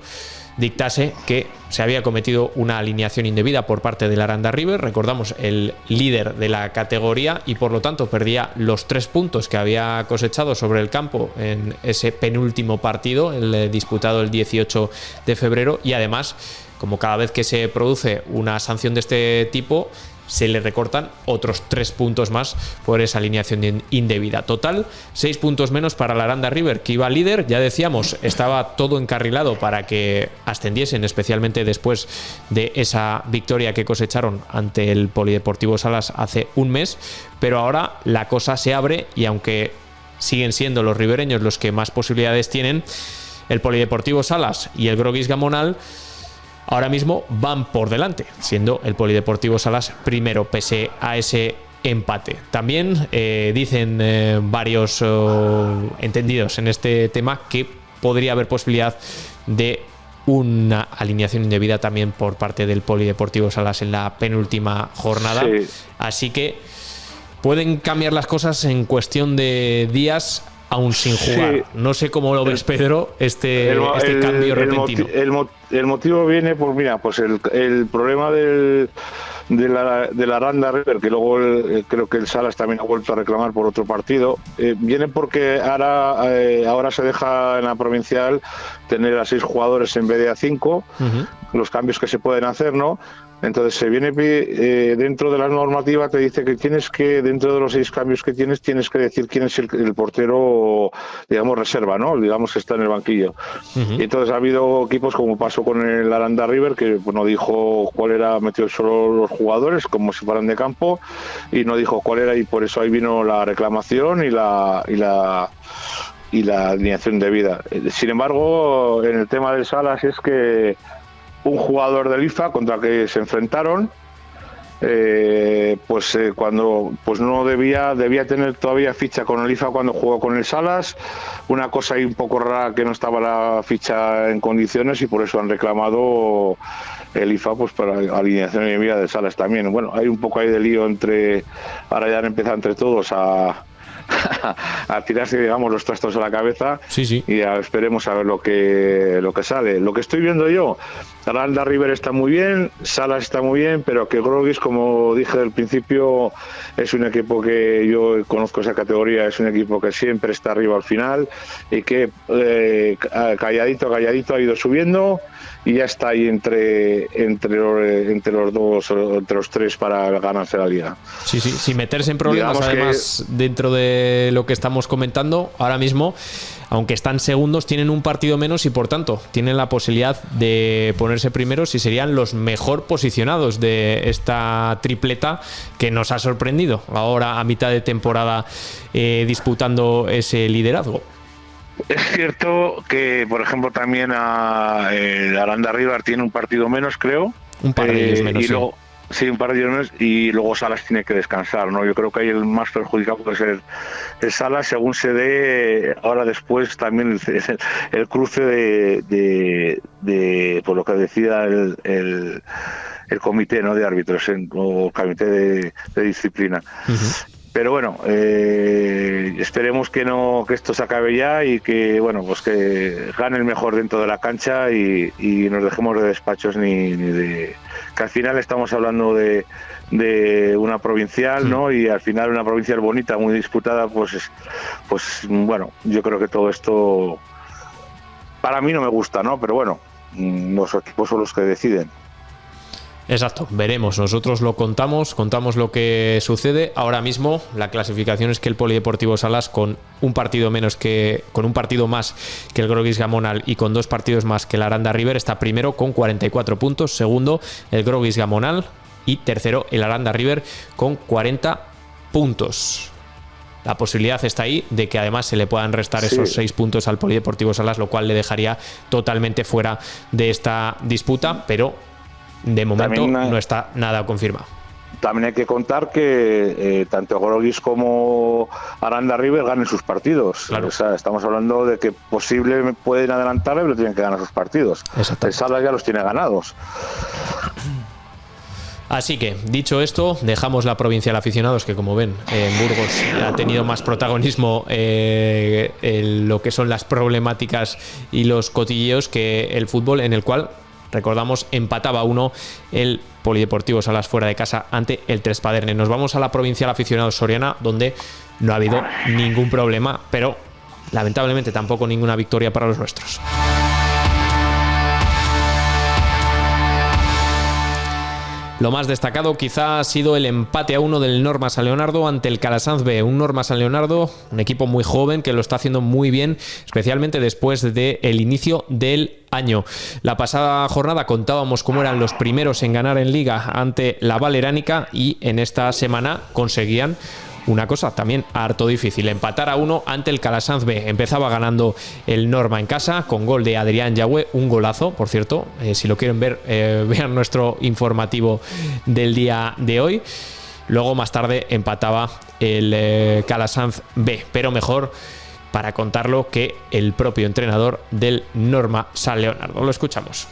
dictase que se había cometido una alineación indebida por parte del Aranda River, recordamos, el líder de la categoría, y por lo tanto perdía los 3 puntos que había cosechado sobre el campo en ese penúltimo partido, el disputado el 18 de febrero, y además, como cada vez que se produce una sanción de este tipo, se le recortan otros 3 puntos más por esa alineación indebida. Total, 6 puntos menos para el Aranda River, que iba líder. Ya decíamos, estaba todo encarrilado para que ascendiesen, especialmente después de esa victoria que cosecharon ante el Polideportivo Salas hace un mes. Pero ahora la cosa se abre, y aunque siguen siendo los ribereños los que más posibilidades tienen, el Polideportivo Salas y el Groguis Gamonal ahora mismo van por delante, siendo el Polideportivo Salas primero, pese a ese empate. También dicen varios entendidos en este tema que podría haber posibilidad de una alineación indebida también por parte del Polideportivo Salas en la penúltima jornada. Sí. Así que pueden cambiar las cosas en cuestión de días, aún sin jugar. Sí. No sé cómo lo ves, Pedro, este cambio repentino. El motivo viene por, mira, pues el problema de la Aranda River, que luego creo que el Salas también ha vuelto a reclamar por otro partido, viene porque ahora se deja en la provincial tener a 6 jugadores en vez de a 5, los cambios que se pueden hacer, ¿no? Entonces se viene dentro de la normativa, te dice que tienes que, dentro de los 6 cambios que tienes que decir quién es el portero, digamos, reserva, ¿no? Digamos que está en el banquillo. Y entonces ha habido equipos, como pasó con el Aranda River, que no dijo cuál era, metió solo los jugadores como si fueran de campo, y no dijo cuál era, y por eso ahí vino la reclamación y la alineación debida. Sin embargo, en el tema del Salas es que un jugador del IFA contra el que se enfrentaron, cuando no debía tener todavía ficha con el IFA cuando jugó con el Salas, una cosa ahí un poco rara, que no estaba la ficha en condiciones, y por eso han reclamado el IFA pues para alineación y vida del Salas también. Bueno, hay un poco ahí de lío ahora ya han empezado entre todos a a tirarse, digamos, los trastos a la cabeza. Sí. Y esperemos a ver lo que sale. Lo que estoy viendo yo, Aranda River está muy bien, Salas está muy bien, pero que Grogis, como dije al principio, es un equipo que yo conozco esa categoría, es un equipo que siempre está arriba al final y que calladito ha ido subiendo y ya está ahí entre los dos, entre los tres para ganarse la liga. Sí, sin meterse en problemas. Digamos además, dentro de lo que estamos comentando ahora mismo, aunque están segundos, tienen un partido menos y por tanto tienen la posibilidad de ponerse primeros y serían los mejor posicionados de esta tripleta que nos ha sorprendido ahora a mitad de temporada, disputando ese liderazgo. Es cierto que, por ejemplo, también el Aranda River tiene un partido menos, creo. Un par de ellos menos, y luego, sí, un par de ellos menos, y luego Salas tiene que descansar, ¿no? Yo creo que ahí el más perjudicado puede ser el Salas, según se dé ahora después también el cruce de por lo que decida el comité, ¿no?, de árbitros, o el comité de disciplina. Uh-huh. Pero bueno, esperemos que esto se acabe ya y que, bueno, pues que gane el mejor dentro de la cancha y nos dejemos de despachos ni de... Que al final estamos hablando de una provincial, ¿no? Y al final una provincial bonita, muy disputada, pues bueno, yo creo que todo esto para mí no me gusta, ¿no? Pero bueno, los equipos son los que deciden. Exacto, veremos. Nosotros lo contamos lo que sucede. Ahora mismo la clasificación es que el Polideportivo Salas, con un partido más que el Grogis Gamonal y con 2 partidos más que el Aranda River, está primero con 44 puntos, segundo el Grogis Gamonal y tercero el Aranda River con 40 puntos. La posibilidad está ahí de que además se le puedan restar esos 6 puntos al Polideportivo Salas, lo cual le dejaría totalmente fuera de esta disputa, pero de momento no está nada confirmado. También hay que contar que tanto Grogis como Aranda River ganen sus partidos. Claro. O sea, estamos hablando de que pueden adelantarle, pero tienen que ganar sus partidos. El Salas ya los tiene ganados. Así que, dicho esto, dejamos la provincial aficionados, que como ven, en Burgos ha tenido más protagonismo lo que son las problemáticas y los cotilleos que el fútbol, en el cual, recordamos, empataba 1 el Polideportivo Salas fuera de casa ante el Trespaderne. Nos vamos a la provincial aficionados Soriana, donde no ha habido ningún problema, pero lamentablemente tampoco ninguna victoria para los nuestros. Lo más destacado quizá ha sido el empate a 1 del Norma San Leonardo ante el Calasanz B. Un Norma San Leonardo, un equipo muy joven que lo está haciendo muy bien, especialmente después del inicio del año. La pasada jornada contábamos cómo eran los primeros en ganar en Liga ante la Valeránica y en esta semana conseguían una cosa también harto difícil: empatar a 1 ante el Calasanz B. Empezaba ganando el Norma en casa con gol de Adrián Yagüe, un golazo, por cierto. Si lo quieren ver, vean nuestro informativo del día de hoy. Luego más tarde empataba el Calasanz B, pero mejor para contarlo que el propio entrenador del Norma San Leonardo. Lo escuchamos.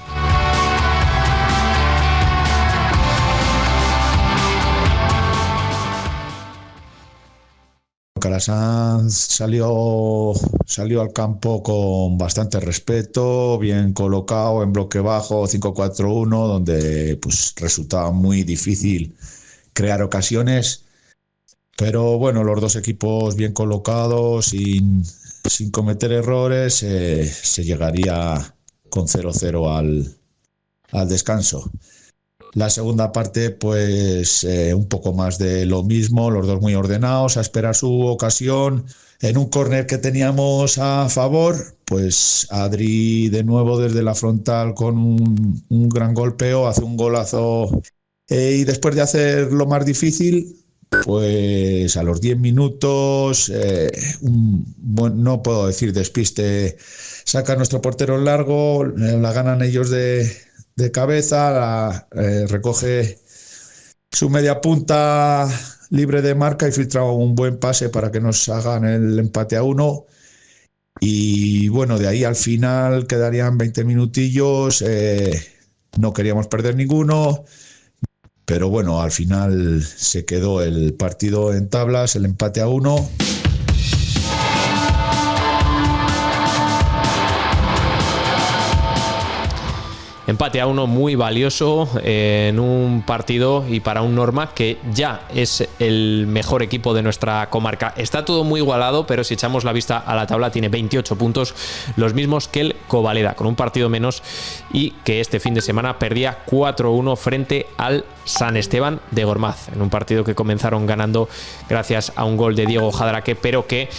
Calasanz salió al campo con bastante respeto, bien colocado en bloque bajo, 5-4-1, donde pues resultaba muy difícil crear ocasiones, pero bueno, los dos equipos bien colocados, sin cometer errores, se llegaría con 0-0 al descanso. La segunda parte, pues un poco más de lo mismo, los dos muy ordenados, a esperar su ocasión. En un córner que teníamos a favor, pues Adri de nuevo desde la frontal con un gran golpeo, hace un golazo. Y después de hacer lo más difícil, pues a los 10 minutos, no puedo decir despiste, saca nuestro portero en largo, la ganan ellos de cabeza, recoge su media punta libre de marca y filtra un buen pase para que nos hagan el empate a 1. Y bueno, de ahí al final quedarían 20 minutillos, no queríamos perder ninguno, pero bueno, al final se quedó el partido en tablas, el empate a 1. Empate a 1 muy valioso en un partido y para un Norma que ya es el mejor equipo de nuestra comarca. Está todo muy igualado, pero si echamos la vista a la tabla tiene 28 puntos, los mismos que el Covaleda, con un partido menos, y que este fin de semana perdía 4-1 frente al San Esteban de Gormaz, en un partido que comenzaron ganando gracias a un gol de Diego Jadraque, pero que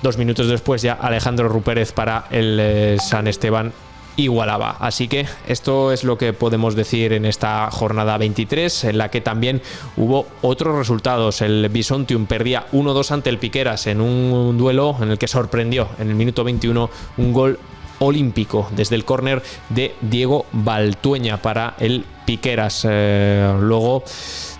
2 minutos después ya Alejandro Rupérez para el San Esteban igualaba. Así que esto es lo que podemos decir en esta jornada 23, en la que también hubo otros resultados. El Bisontium perdía 1-2 ante el Piqueras en un duelo en el que sorprendió en el minuto 21 un gol olímpico desde el córner de Diego Baltueña para el Piqueras. Luego,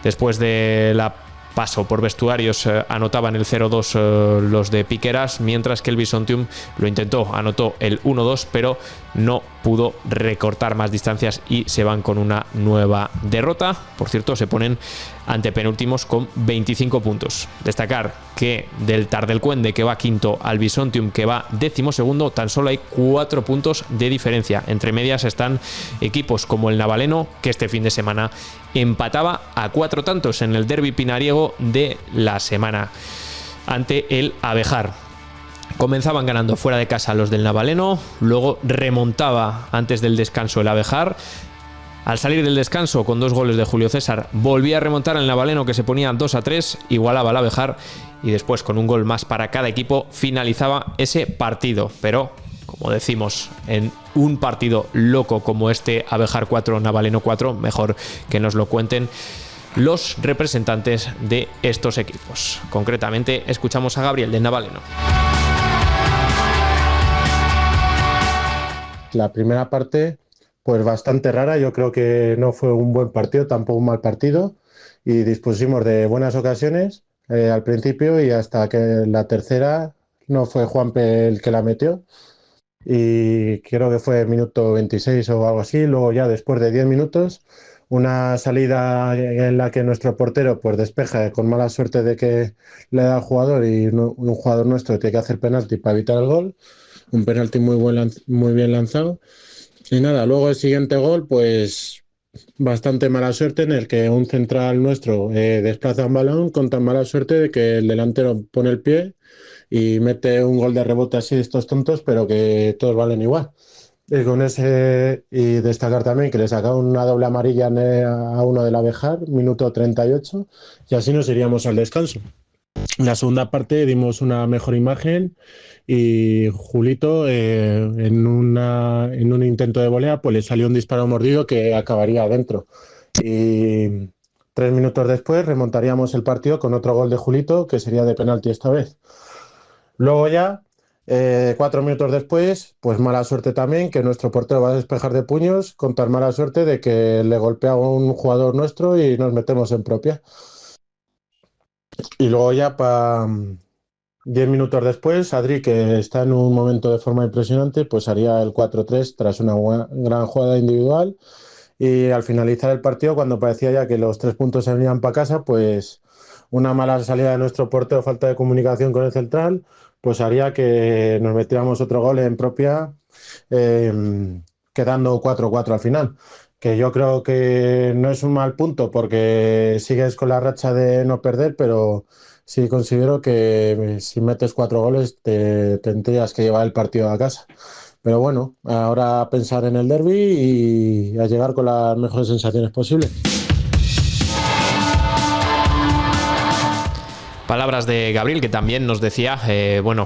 después de la paso por vestuarios, anotaban el 0-2 los de Piqueras, mientras que el Bisontium lo intentó, anotó el 1-2, pero no pudo recortar más distancias y se van con una nueva derrota. Por cierto, se ponen antepenúltimos con 25 puntos. Destacar que del Tardelcuende, que va quinto, al Bisontium, que va 12º, tan solo hay 4 puntos de diferencia. Entre medias están equipos como el Navaleno, que este fin de semana empataba a 4 tantos en el derbi pinariego de la semana ante el Abejar. Comenzaban ganando fuera de casa los del Navaleno, luego remontaba antes del descanso el Abejar. Al salir del descanso, con 2 goles de Julio César, volvía a remontar el Navaleno, que se ponía 2-3, igualaba al Abejar, y después, con un gol más para cada equipo, finalizaba ese partido. Pero, como decimos, en un partido loco como este, Abejar 4, Navaleno 4, mejor que nos lo cuenten los representantes de estos equipos. Concretamente, escuchamos a Gabriel del Navaleno. La primera parte, pues bastante rara. Yo creo que no fue un buen partido, tampoco un mal partido, y dispusimos de buenas ocasiones al principio, y hasta que la tercera no fue Juanpe el que la metió, y creo que fue minuto 26 o algo así. Luego, ya después de 10 minutos, una salida en la que nuestro portero pues despeja con mala suerte de que le da al jugador, y un jugador nuestro tiene que hacer penalti para evitar el gol. Un penalti muy bien lanzado. Y nada, luego el siguiente gol, pues bastante mala suerte, en el que un central nuestro desplaza un balón con tan mala suerte de que el delantero pone el pie y mete un gol de rebote así de estos tontos, pero que todos valen igual. Y con ese, y destacar también que le sacaron una doble amarilla a uno del Abejar, minuto 38, y así nos iríamos al descanso. En la segunda parte dimos una mejor imagen, y Julito en un intento de volea pues le salió un disparo mordido que acabaría adentro, y 3 minutos después remontaríamos el partido con otro gol de Julito, que sería de penalti esta vez. Luego ya 4 minutos después, pues mala suerte también, que nuestro portero va a despejar de puños, con tan mala suerte de que le golpea a un jugador nuestro y nos metemos en propia. Y luego ya 10 minutos después, Adri, que está en un momento de forma impresionante, pues haría el 4-3 tras una gran jugada individual. Y al finalizar el partido, cuando parecía ya que los 3 puntos se venían para casa, pues una mala salida de nuestro portero, falta de comunicación con el central, pues haría que nos metiéramos otro gol en propia, quedando 4-4 al final. Que yo creo que no es un mal punto, porque sigues con la racha de no perder, pero sí considero que si metes 4 goles te tendrías que llevar el partido a casa. Pero bueno, ahora a pensar en el derbi y a llegar con las mejores sensaciones posibles. Palabras de Gabriel, que también nos decía,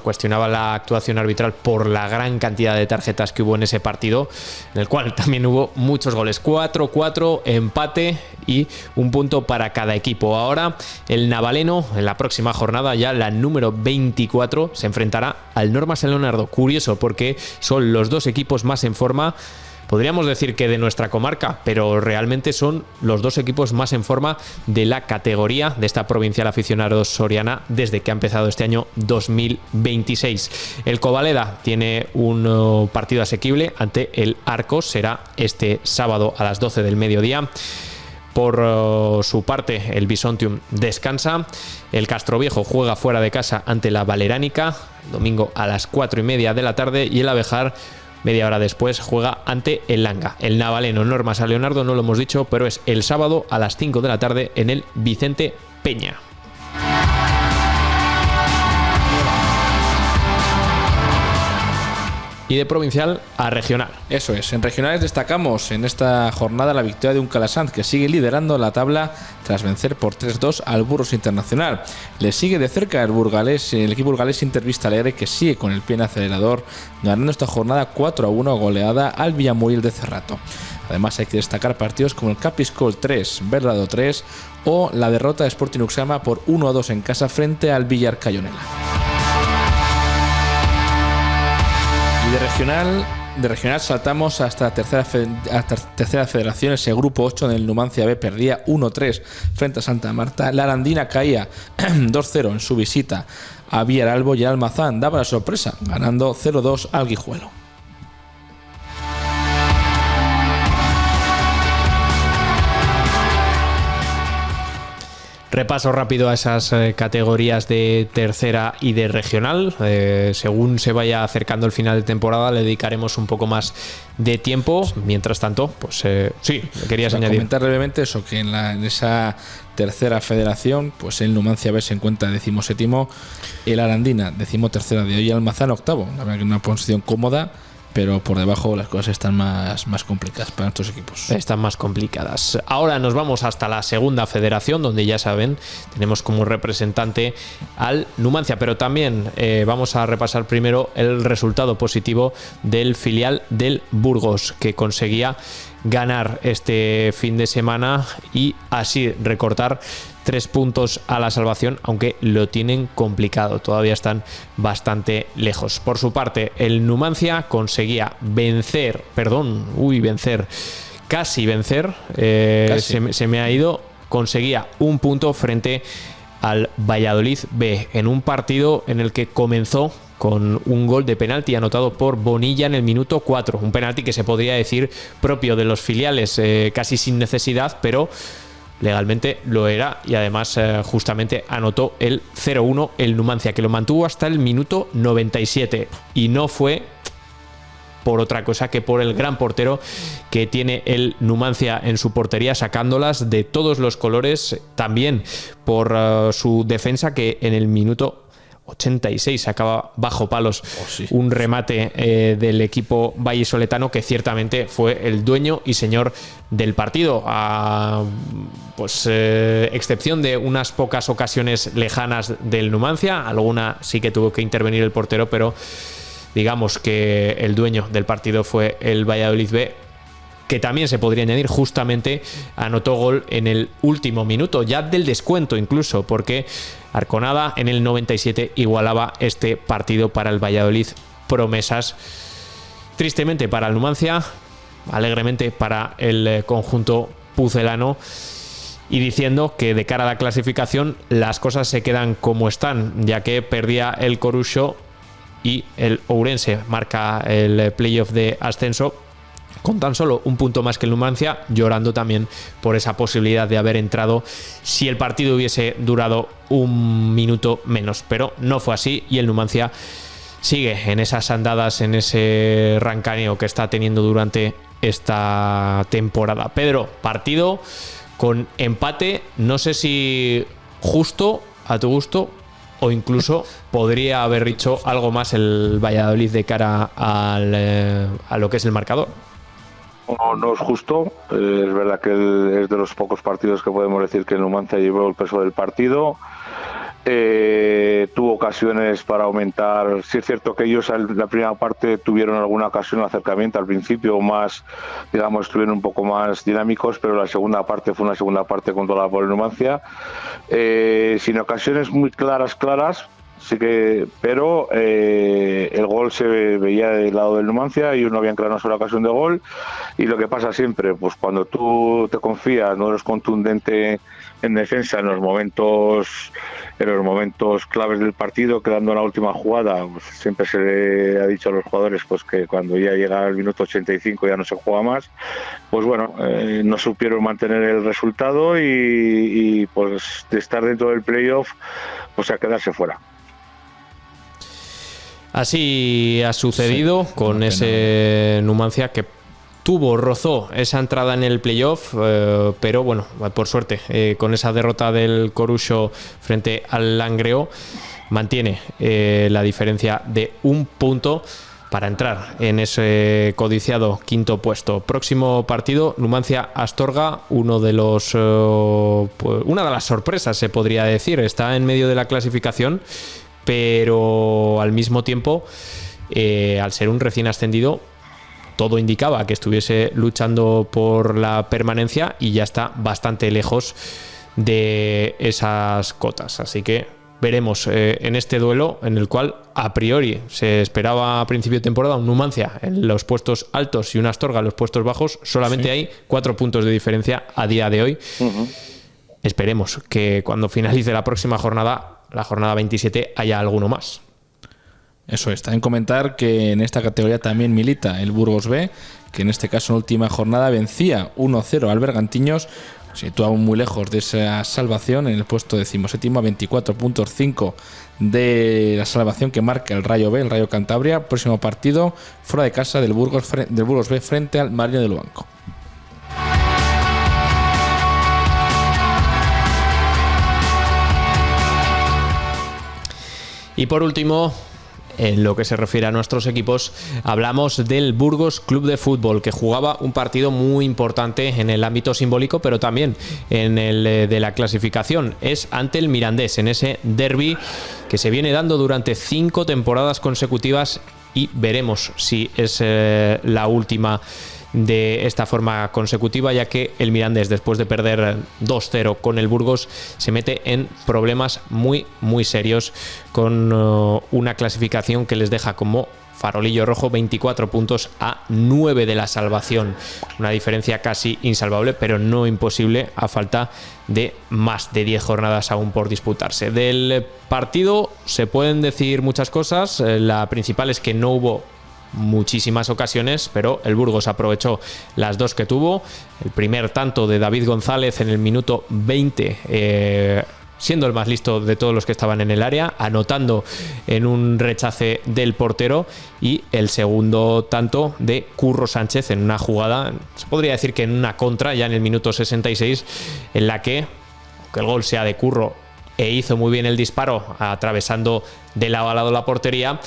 cuestionaba la actuación arbitral por la gran cantidad de tarjetas que hubo en ese partido, en el cual también hubo muchos goles. 4-4, empate y un punto para cada equipo. Ahora el Navaleno, en la próxima jornada, ya la número 24, se enfrentará al Norma San Leonardo. Curioso, porque son los 2 equipos más en forma, podríamos decir que de nuestra comarca, pero realmente son los 2 equipos más en forma de la categoría de esta provincial aficionados soriana desde que ha empezado este año 2026. El Covaleda tiene un partido asequible ante el Arcos, será este sábado a las 12 del mediodía. Por su parte, el Bisontium descansa. El Castroviejo juega fuera de casa ante la Valeránica, domingo a las 4:30 de la tarde, y el Abejar media hora después juega ante el Langa. El navaleno Norma San Leonardo, no lo hemos dicho, pero es el sábado a las 5 de la tarde en el Vicente Peña. Y de provincial a regional. Eso es, en regionales destacamos en esta jornada la victoria de un Calasanz que sigue liderando la tabla tras vencer por 3-2 al Burgos Internacional. Le sigue de cerca el equipo burgalés Intervista Alegre, que sigue con el pie en acelerador, ganando esta jornada 4-1 goleada al Villamuriel de Cerrato. Además hay que destacar partidos como el Capiscol 3, Verdado 3 o la derrota de Sporting Uxama por 1-2 en casa frente al Villar Cayonela. Y de regional saltamos hasta tercera federación. Ese grupo 8 en el Numancia B perdía 1-3 frente a Santa Marta. La Arandina caía 2-0 en su visita a Villaralbo y el Almazán daba la sorpresa ganando 0-2 al Guijuelo. Repaso rápido a esas categorías de tercera y de regional. Según se vaya acercando el final de temporada le dedicaremos un poco más de tiempo. Mientras tanto, pues sí, querías añadir. Comentar brevemente eso, que en esa tercera federación, pues el Numancia B se encuentra 17º, el Arandina 13º de hoy, Almazán 8º. La verdad que una posición cómoda, pero por debajo las cosas están más complicadas para estos equipos. Están más complicadas. Ahora nos vamos hasta la segunda federación, donde ya saben, tenemos como representante al Numancia, pero también vamos a repasar primero el resultado positivo del filial del Burgos, que conseguía ganar este fin de semana y así recortar 3 puntos a la salvación, aunque lo tienen complicado, todavía están bastante lejos. Por su parte, el Numancia conseguía casi vencer, se me ha ido, conseguía un punto frente al Valladolid B, en un partido en el que comenzó con un gol de penalti anotado por Bonilla en el minuto 4, un penalti que se podría decir propio de los filiales, casi sin necesidad, pero legalmente lo era, y además justamente anotó el 0-1 el Numancia, que lo mantuvo hasta el minuto 97, y no fue por otra cosa que por el gran portero que tiene el Numancia en su portería, sacándolas de todos los colores, también por su defensa, que en el minuto 86 sacaba bajo palos un remate del equipo vallisoletano, que ciertamente fue el dueño y señor del partido, a excepción de unas pocas ocasiones lejanas del Numancia. Alguna sí que tuvo que intervenir el portero, pero digamos que el dueño del partido fue el Valladolid B, que también se podría añadir, justamente anotó gol en el último minuto, ya del descuento incluso, porque Arconada en el 97 igualaba este partido para el Valladolid Promesas. Tristemente para el Numancia, alegremente para el conjunto pucelano, y diciendo que de cara a la clasificación las cosas se quedan como están, ya que perdía el Corucho y el Ourense marca el playoff de ascenso con tan solo un punto más que el Numancia, llorando también por esa posibilidad de haber entrado si el partido hubiese durado un minuto menos, pero no fue así, y el Numancia sigue en esas andadas, en ese rancaneo que está teniendo durante esta temporada. Pedro, partido con empate, no sé si justo a tu gusto, o incluso podría haber dicho algo más el Valladolid de cara a lo que es el marcador. No es justo, es verdad que es de los pocos partidos que podemos decir que el Numancia llevó el peso del partido. Tuvo ocasiones para aumentar. Sí es cierto que ellos en la primera parte tuvieron alguna ocasión de acercamiento al principio, más, digamos, estuvieron un poco más dinámicos, pero la segunda parte fue una segunda parte controlada por el Numancia, sin ocasiones muy claras, sí que, pero el gol se veía del lado del Numancia y no habían creado una sola ocasión de gol. Y lo que pasa siempre, pues cuando tú te confías, no eres contundente en defensa en los momentos claves del partido, quedando en la última jugada, pues siempre se le ha dicho a los jugadores pues que cuando ya llega el minuto 85 ya no se juega más. Pues bueno, no supieron mantener el resultado y pues de estar dentro del playoff, pues a quedarse fuera. Así ha sucedido con ese Numancia que rozó esa entrada en el playoff, pero bueno, por suerte, con esa derrota del Coruso frente al Langreo, mantiene la diferencia de 1 punto para entrar en ese codiciado 5º puesto. Próximo partido, Numancia-Astorga, una de las sorpresas, se podría decir. Está en medio de la clasificación, pero al mismo tiempo, al ser un recién ascendido, todo indicaba que estuviese luchando por la permanencia y ya está bastante lejos de esas cotas. Así que veremos en este duelo, en el cual a priori se esperaba a principio de temporada un Numancia en los puestos altos y un Astorga en los puestos bajos. Solamente hay 4 puntos de diferencia a día de hoy. Esperemos que cuando finalice la próxima jornada, la jornada 27, haya alguno más. Eso es, también comentar que en esta categoría también milita el Burgos B, que en este caso en última jornada vencía 1-0 al Bergantiños, se sitúa aún muy lejos de esa salvación en el puesto 17º a 24 puntos, 5 de la salvación que marca el Rayo B, el Rayo Cantabria. Próximo partido fuera de casa del Burgos B frente al Marino del Banco. Y por último, en lo que se refiere a nuestros equipos, hablamos del Burgos Club de Fútbol, que jugaba un partido muy importante en el ámbito simbólico, pero también en el de la clasificación. Es ante el Mirandés, en ese derbi que se viene dando durante 5 temporadas consecutivas, y veremos si es la última de esta forma consecutiva, ya que el Mirandés, después de perder 2-0 con el Burgos, se mete en problemas muy serios, con una clasificación que les deja como farolillo rojo 24 puntos a 9 de la salvación. Una diferencia casi insalvable, pero no imposible, a falta de más de 10 jornadas aún por disputarse. Del partido se pueden decir muchas cosas. La principal es que no hubo muchísimas ocasiones, pero el Burgos aprovechó las 2 que tuvo. El primer tanto de David González en el minuto 20, siendo el más listo de todos los que estaban en el área, anotando en un rechace del portero, y el segundo tanto de Curro Sánchez en una jugada, se podría decir que en una contra, ya en el minuto 66, en la que, aunque el gol sea de Curro e hizo muy bien el disparo atravesando de lado a lado la portería,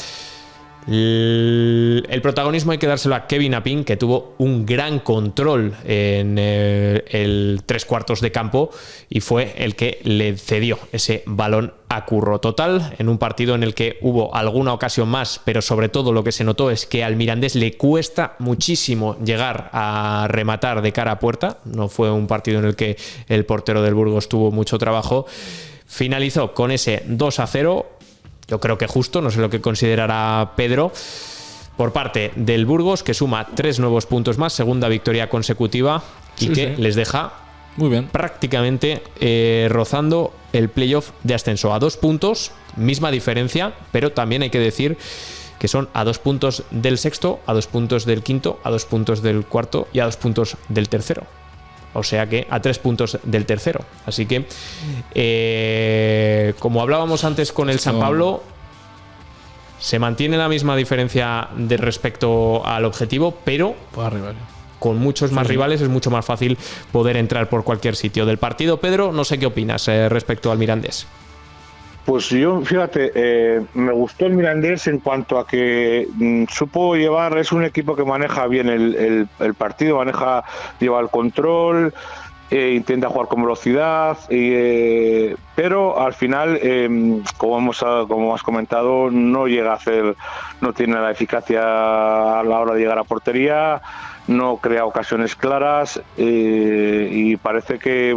el protagonismo hay que dárselo a Kevin Apin, que tuvo un gran control en el 3/4 de campo y fue el que le cedió ese balón a Curro. Total, en un partido en el que hubo alguna ocasión más, pero sobre todo lo que se notó es que al Mirandés le cuesta muchísimo llegar a rematar de cara a puerta. No fue un partido en el que el portero del Burgos tuvo mucho trabajo. Finalizó con ese 2-0. Yo creo que justo, no sé lo que considerará Pedro, por parte del Burgos, que suma 3 nuevos puntos más, segunda victoria consecutiva, y que les deja muy bien, prácticamente rozando el playoff de ascenso a 2 puntos, misma diferencia, pero también hay que decir que son a 2 puntos del sexto, a 2 puntos del quinto, a 2 puntos del cuarto y a 2 puntos del tercero. O sea que a 3 puntos del tercero. Así que, como hablábamos antes con el San Pablo, se mantiene la misma diferencia de respecto al objetivo, pero con muchos más rivales es mucho más fácil poder entrar por cualquier sitio del partido. Pedro, no sé qué opinas respecto al Mirandés. Pues yo, fíjate, me gustó el Mirandés en cuanto a que supo llevar, es un equipo que maneja bien el partido, lleva el control, intenta jugar con velocidad, pero al final, como has comentado, no llega a hacer, no tiene la eficacia a la hora de llegar a portería, no crea ocasiones claras, y parece que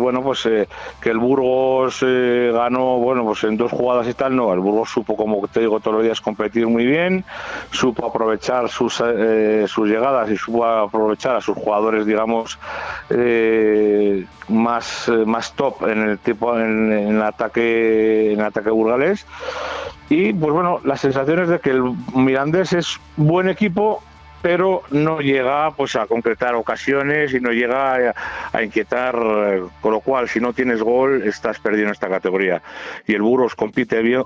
que el Burgos ganó en 2 jugadas y tal. No, el Burgos supo, como te digo todos los días, competir muy bien, supo aprovechar sus llegadas y supo aprovechar a sus jugadores, digamos, más top en el ataque burgalés. Y pues bueno, las sensaciones de que el Mirandés es buen equipo, pero no llega pues a concretar ocasiones y no llega a inquietar, con lo cual si no tienes gol estás perdido en esta categoría. Y el Burgos compite bien,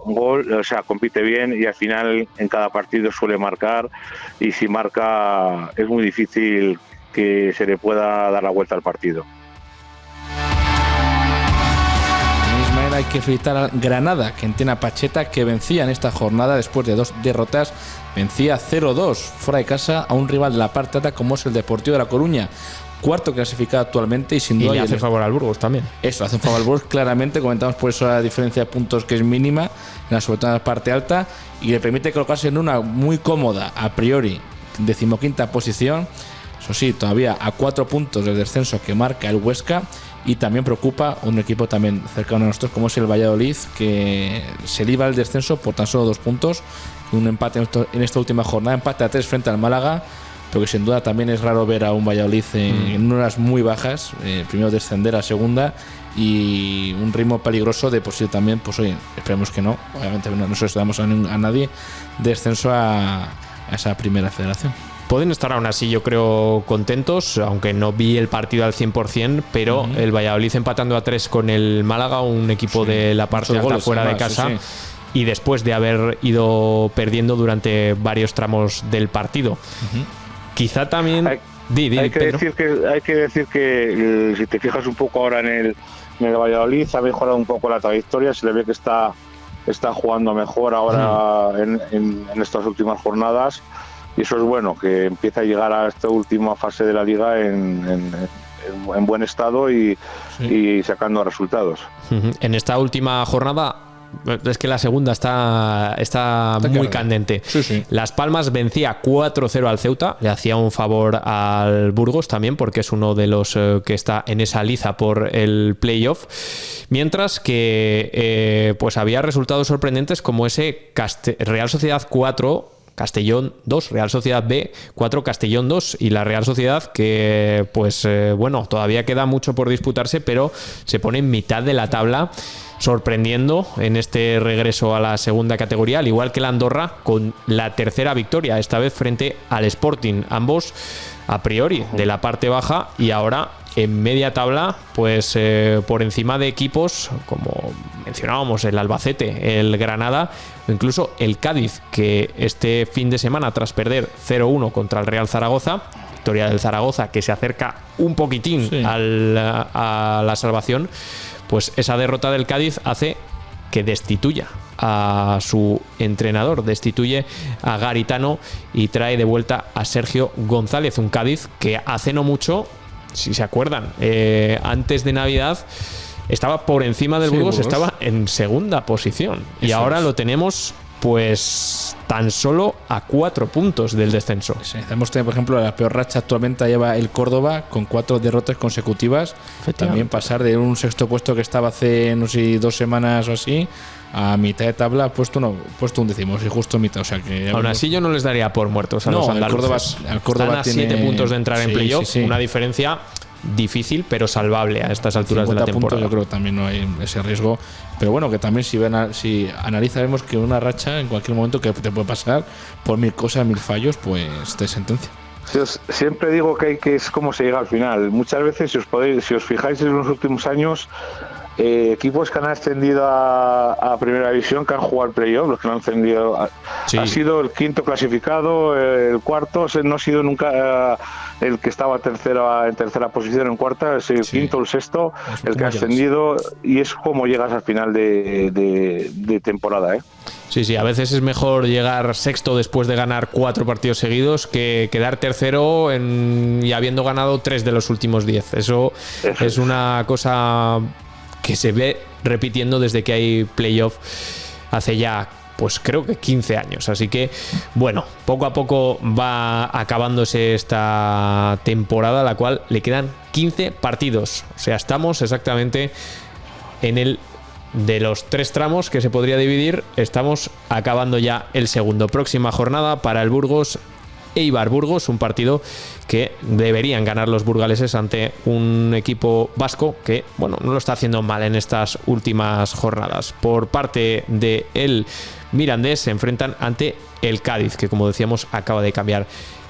compite bien, y al final en cada partido suele marcar, y si marca es muy difícil que se le pueda dar la vuelta al partido. Hay que felicitar al Granada, que entrena Pacheta, que vencía en esta jornada después de 2 derrotas. Vencía 0-2 fuera de casa a un rival de la parte alta como es el Deportivo de La Coruña, cuarto clasificado actualmente, y sin duda le hace favor al Burgos también. Eso, hace un favor al Burgos, claramente. Comentamos por eso la diferencia de puntos, que es mínima, sobre todo en la parte alta, y le permite colocarse en una muy cómoda, a priori, 15ª posición. Eso sí, todavía a 4 puntos del descenso que marca el Huesca. Y también preocupa un equipo también cercano a nosotros como es el Valladolid, que se libra el descenso por tan solo 2 puntos. Un empate en esta última jornada, empate a 3 frente al Málaga, pero que sin duda también es raro ver a un Valladolid en horas muy bajas, primero descender a segunda, y un ritmo peligroso de posible también, pues oye, esperemos que no, obviamente no se lo damos a nadie, descenso a esa primera federación. Pueden estar aún así, yo creo, contentos, aunque no vi el partido al 100%, pero el Valladolid empatando a 3 con el Málaga, un equipo de la parte alta fuera de casa, y después de haber ido perdiendo durante varios tramos del partido. Quizá también... Hay que decir que si te fijas un poco ahora en el Valladolid, ha mejorado un poco la trayectoria, se le ve que está jugando mejor ahora en estas últimas jornadas. Y eso es bueno, que empieza a llegar a esta última fase de la liga en buen estado y sacando resultados. En esta última jornada, es que la segunda está muy candente. Las Palmas vencía 4-0 al Ceuta, le hacía un favor al Burgos también, porque es uno de los que está en esa liza por el playoff. Mientras que pues había resultados sorprendentes como ese Real Sociedad 4, Castellón 2, Real Sociedad B 4, Castellón 2, y la Real Sociedad que pues bueno, todavía queda mucho por disputarse, pero se pone en mitad de la tabla, sorprendiendo en este regreso a la segunda categoría, al igual que la Andorra, con la tercera victoria, esta vez frente al Sporting, ambos a priori de la parte baja, y ahora en media tabla, pues por encima de equipos como mencionábamos el Albacete, el Granada o incluso el Cádiz, que este fin de semana, tras perder 0-1 contra el Real Zaragoza, victoria del Zaragoza que se acerca un poquitín a la salvación, pues esa derrota del Cádiz hace que destituya a su entrenador, destituye a Garitano y trae de vuelta a Sergio González, un Cádiz que hace no mucho, si se acuerdan, antes de Navidad estaba por encima del Burgos, estaba en segunda posición, y ahora lo tenemos pues tan solo a 4 puntos del descenso. Hemos tenido, por ejemplo, la peor racha actualmente lleva el Córdoba con 4 derrotas consecutivas. También pasar de un sexto puesto que estaba hace no sé 2 semanas o así a mitad de tabla, puesto un décimo, y justo mitad. O sea que aún así yo no les daría por muertos a los andaluces. El Córdoba están a 7 puntos de entrar en playoff, una diferencia difícil pero salvable a estas alturas de la temporada. Yo creo que también no hay ese riesgo, pero bueno, que también si analizaremos que una racha en cualquier momento que te puede pasar por 1000 cosas, 1000 fallos, pues te sentencia. Siempre digo que es como se llega al final. Muchas veces, si os fijáis en los últimos años, equipos que han ascendido a primera división, que han jugado al playoff, los que no han ascendido, ha sido el quinto clasificado, el cuarto, no ha sido nunca el que estaba en tercera posición, en cuarta, es el quinto o el sexto, el que ha ascendido, y es como llegas al final de temporada, Sí, a veces es mejor llegar sexto después de ganar 4 partidos seguidos que quedar tercero y habiendo ganado 3 de los últimos 10. Eso es una cosa que se ve repitiendo desde que hay playoff hace ya, pues creo que 15 años. Así que, bueno, poco a poco va acabándose esta temporada, a la cual le quedan 15 partidos. O sea, estamos exactamente en el de los 3 tramos que se podría dividir, estamos acabando ya el segundo. Próxima jornada para el Burgos, Eibar Burgos, un partido que deberían ganar los burgaleses ante un equipo vasco que, bueno, no lo está haciendo mal en estas últimas jornadas. Por parte de el Mirandés se enfrentan ante el Cádiz, que como decíamos acaba de cambiar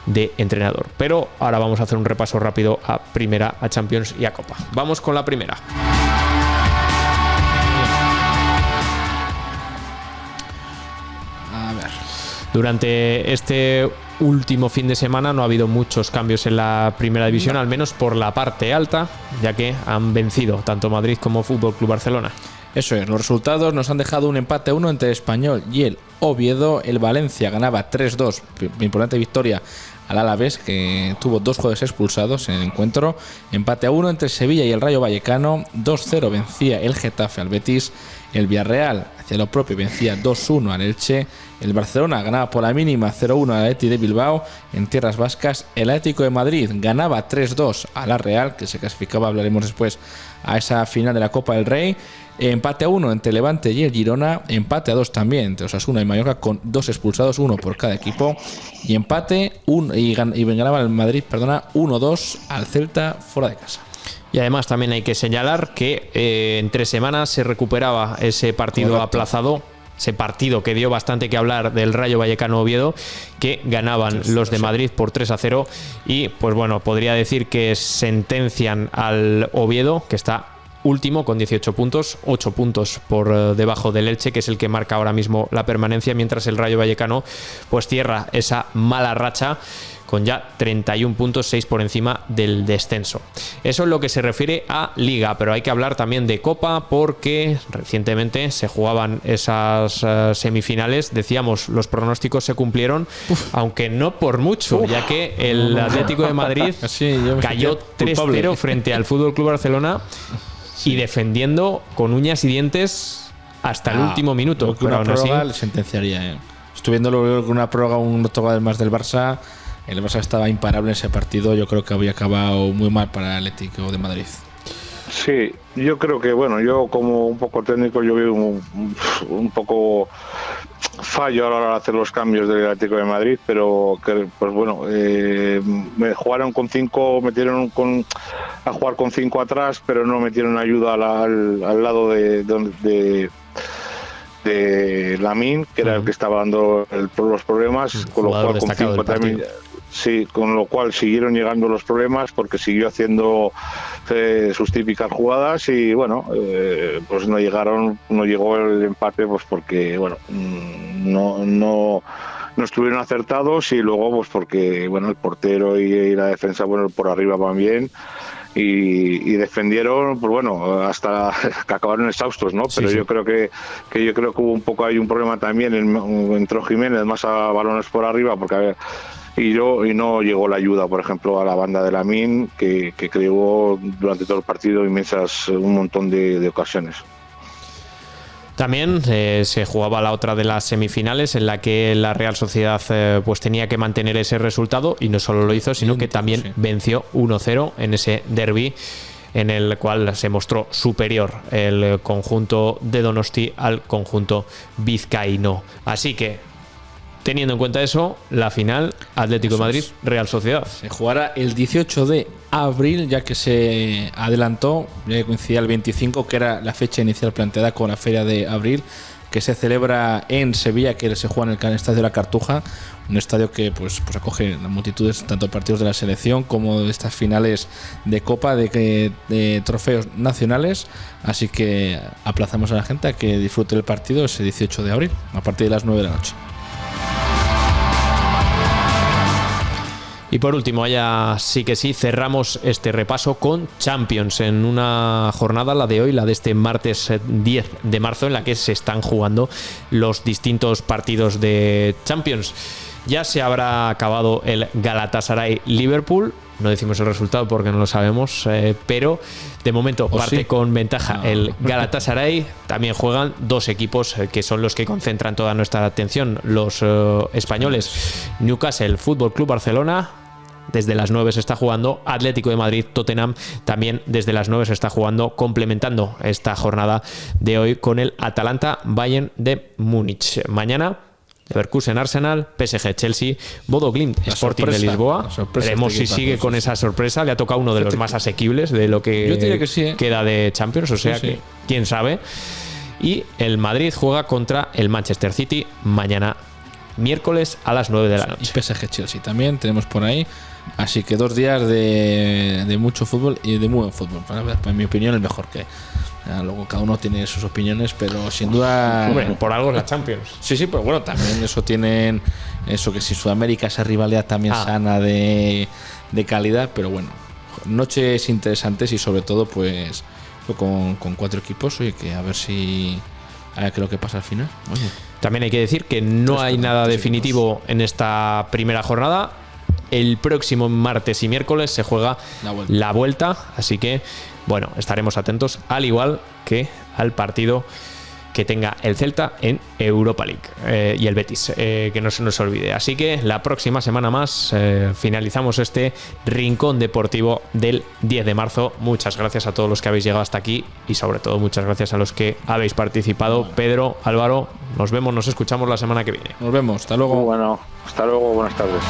de entrenador. Pero ahora vamos a hacer un repaso rápido a Primera, a Champions y a Copa. Vamos con la Primera. A ver. Durante este último fin de semana no ha habido muchos cambios en la Primera División, al menos por la parte alta, ya que han vencido tanto Madrid como Fútbol Club Barcelona. Eso es, los resultados nos han dejado un empate a 1 entre el Español y el Oviedo. El Valencia ganaba 3-2, importante victoria al Alavés, que tuvo 2 jugadores expulsados en el encuentro. Empate a 1 entre Sevilla y el Rayo Vallecano. 2-0 vencía el Getafe al Betis. El Villarreal hacía lo propio, vencía 2-1 al Elche. El Barcelona ganaba por la mínima 0-1 al Athletic de Bilbao en tierras vascas. El Atlético de Madrid ganaba 3-2 a la Real, que se clasificaba, hablaremos después, a esa final de la Copa del Rey. Empate a 1 entre Levante y el Girona. Empate a 2 también entre Osasuna y Mallorca, con 2 expulsados, 1 por cada equipo. Y empate y ganaba el Madrid 1-2 al Celta fuera de casa. Y además también hay que señalar que en 3 semanas se recuperaba ese partido aplazado, ese partido que dio bastante que hablar del Rayo Vallecano Oviedo, que ganaban los de Madrid por 3-0. Y pues bueno, podría decir que sentencian al Oviedo, que está último con 18 puntos, 8 puntos por debajo del Elche, que es el que marca ahora mismo la permanencia, mientras el Rayo Vallecano pues cierra esa mala racha con ya 31 puntos, 6 por encima del descenso. Eso es lo que se refiere a Liga, pero hay que hablar también de Copa, porque recientemente se jugaban esas semifinales. Decíamos, los pronósticos se cumplieron, aunque no por mucho, ya que el Atlético de Madrid cayó 3-0 frente al Fútbol Club Barcelona, y defendiendo con uñas y dientes hasta el último minuto. Pero una prórroga le sentenciaría. Estuve viendo luego una prórroga, un otro más del Barça. El Barça estaba imparable en ese partido. Yo creo que había acabado muy mal para el Atlético de Madrid. Sí, yo creo que, bueno, yo como un poco técnico, yo veo un poco fallo a la hora de hacer los cambios del Atlético de Madrid, pero que, pues bueno, jugaron con 5, metieron a jugar con 5 atrás, pero no metieron ayuda al lado de Lamine, que era el que estaba dando los problemas, con lo cual con 5 también. Sí, con lo cual siguieron llegando los problemas, porque siguió haciendo sus típicas jugadas y bueno, pues no llegó el empate, pues porque bueno, no estuvieron acertados, y luego pues porque bueno, el portero y la defensa, bueno, por arriba van bien. Y defendieron, pues bueno, hasta que acabaron exhaustos, ¿no? Pero sí. Yo creo que hubo un poco ahí un problema también. Entró Jiménez más a balones por arriba, porque a ver, y no llegó la ayuda, por ejemplo, a la banda de Lamine, que creó durante todo el partido un montón de ocasiones. También se jugaba la otra de las semifinales, en la que la Real Sociedad pues tenía que mantener ese resultado, y no solo lo hizo, sino que también venció 1-0 en ese derbi, en el cual se mostró superior el conjunto de Donosti al conjunto vizcaíno. Así que, teniendo en cuenta eso, la final, Atlético de Madrid, Real Sociedad. Se jugará el 18 de abril, ya que se adelantó, ya que coincidía el 25, que era la fecha inicial planteada con la Feria de Abril, que se celebra en Sevilla, que se juega en el Estadio de la Cartuja, un estadio que pues acoge las multitudes, tanto partidos de la selección como de estas finales de Copa, de trofeos nacionales. Así que aplazamos a la gente a que disfrute el partido ese 18 de abril, a partir de las 9 de la noche. Y por último, ya sí que sí, cerramos este repaso con Champions, en una jornada, la de hoy, la de este martes 10 de marzo, en la que se están jugando los distintos partidos de Champions. Ya se habrá acabado el Galatasaray-Liverpool. No decimos el resultado porque no lo sabemos, pero de momento parte con ventaja el Galatasaray. También juegan 2 equipos que son los que concentran toda nuestra atención, los españoles. Newcastle Fútbol Club Barcelona, desde las 9 se está jugando. Atlético de Madrid Tottenham, también desde las 9 se está jugando, complementando esta jornada de hoy con el Atalanta Bayern de Múnich. Mañana Leverkusen Arsenal, PSG Chelsea, Bodo Glimt Sporting de Lisboa. Veremos si sigue con esa sorpresa. Le ha tocado uno de los más asequibles de lo que queda de Champions, o sea que quién sabe. Y el Madrid juega contra el Manchester City mañana miércoles a las 9 de la noche. Y PSG Chelsea también tenemos por ahí. Así que 2 días de mucho fútbol y de muy buen fútbol. En mi opinión, el mejor que hay. Luego cada uno tiene sus opiniones, pero sin duda. Bueno, por algo es la Champions. Sí, pero bueno, también eso tienen. Eso que si Sudamérica, esa rivalidad también sana de calidad, pero bueno, noches interesantes y sobre todo, pues con 4 equipos. Oye, que a ver qué es lo que pasa al final. Oye. También hay que decir que no hay nada definitivo en esta primera jornada. El próximo martes y miércoles se juega la vuelta, así que bueno, estaremos atentos, al igual que al partido que tenga el Celta en Europa League y el Betis, que no se nos olvide. Así que la próxima semana más finalizamos este rincón deportivo del 10 de marzo. Muchas gracias a todos los que habéis llegado hasta aquí y sobre todo muchas gracias a los que habéis participado. Pedro, Álvaro, nos vemos, nos escuchamos la semana que viene. Nos vemos, hasta luego. Bueno, hasta luego, buenas tardes.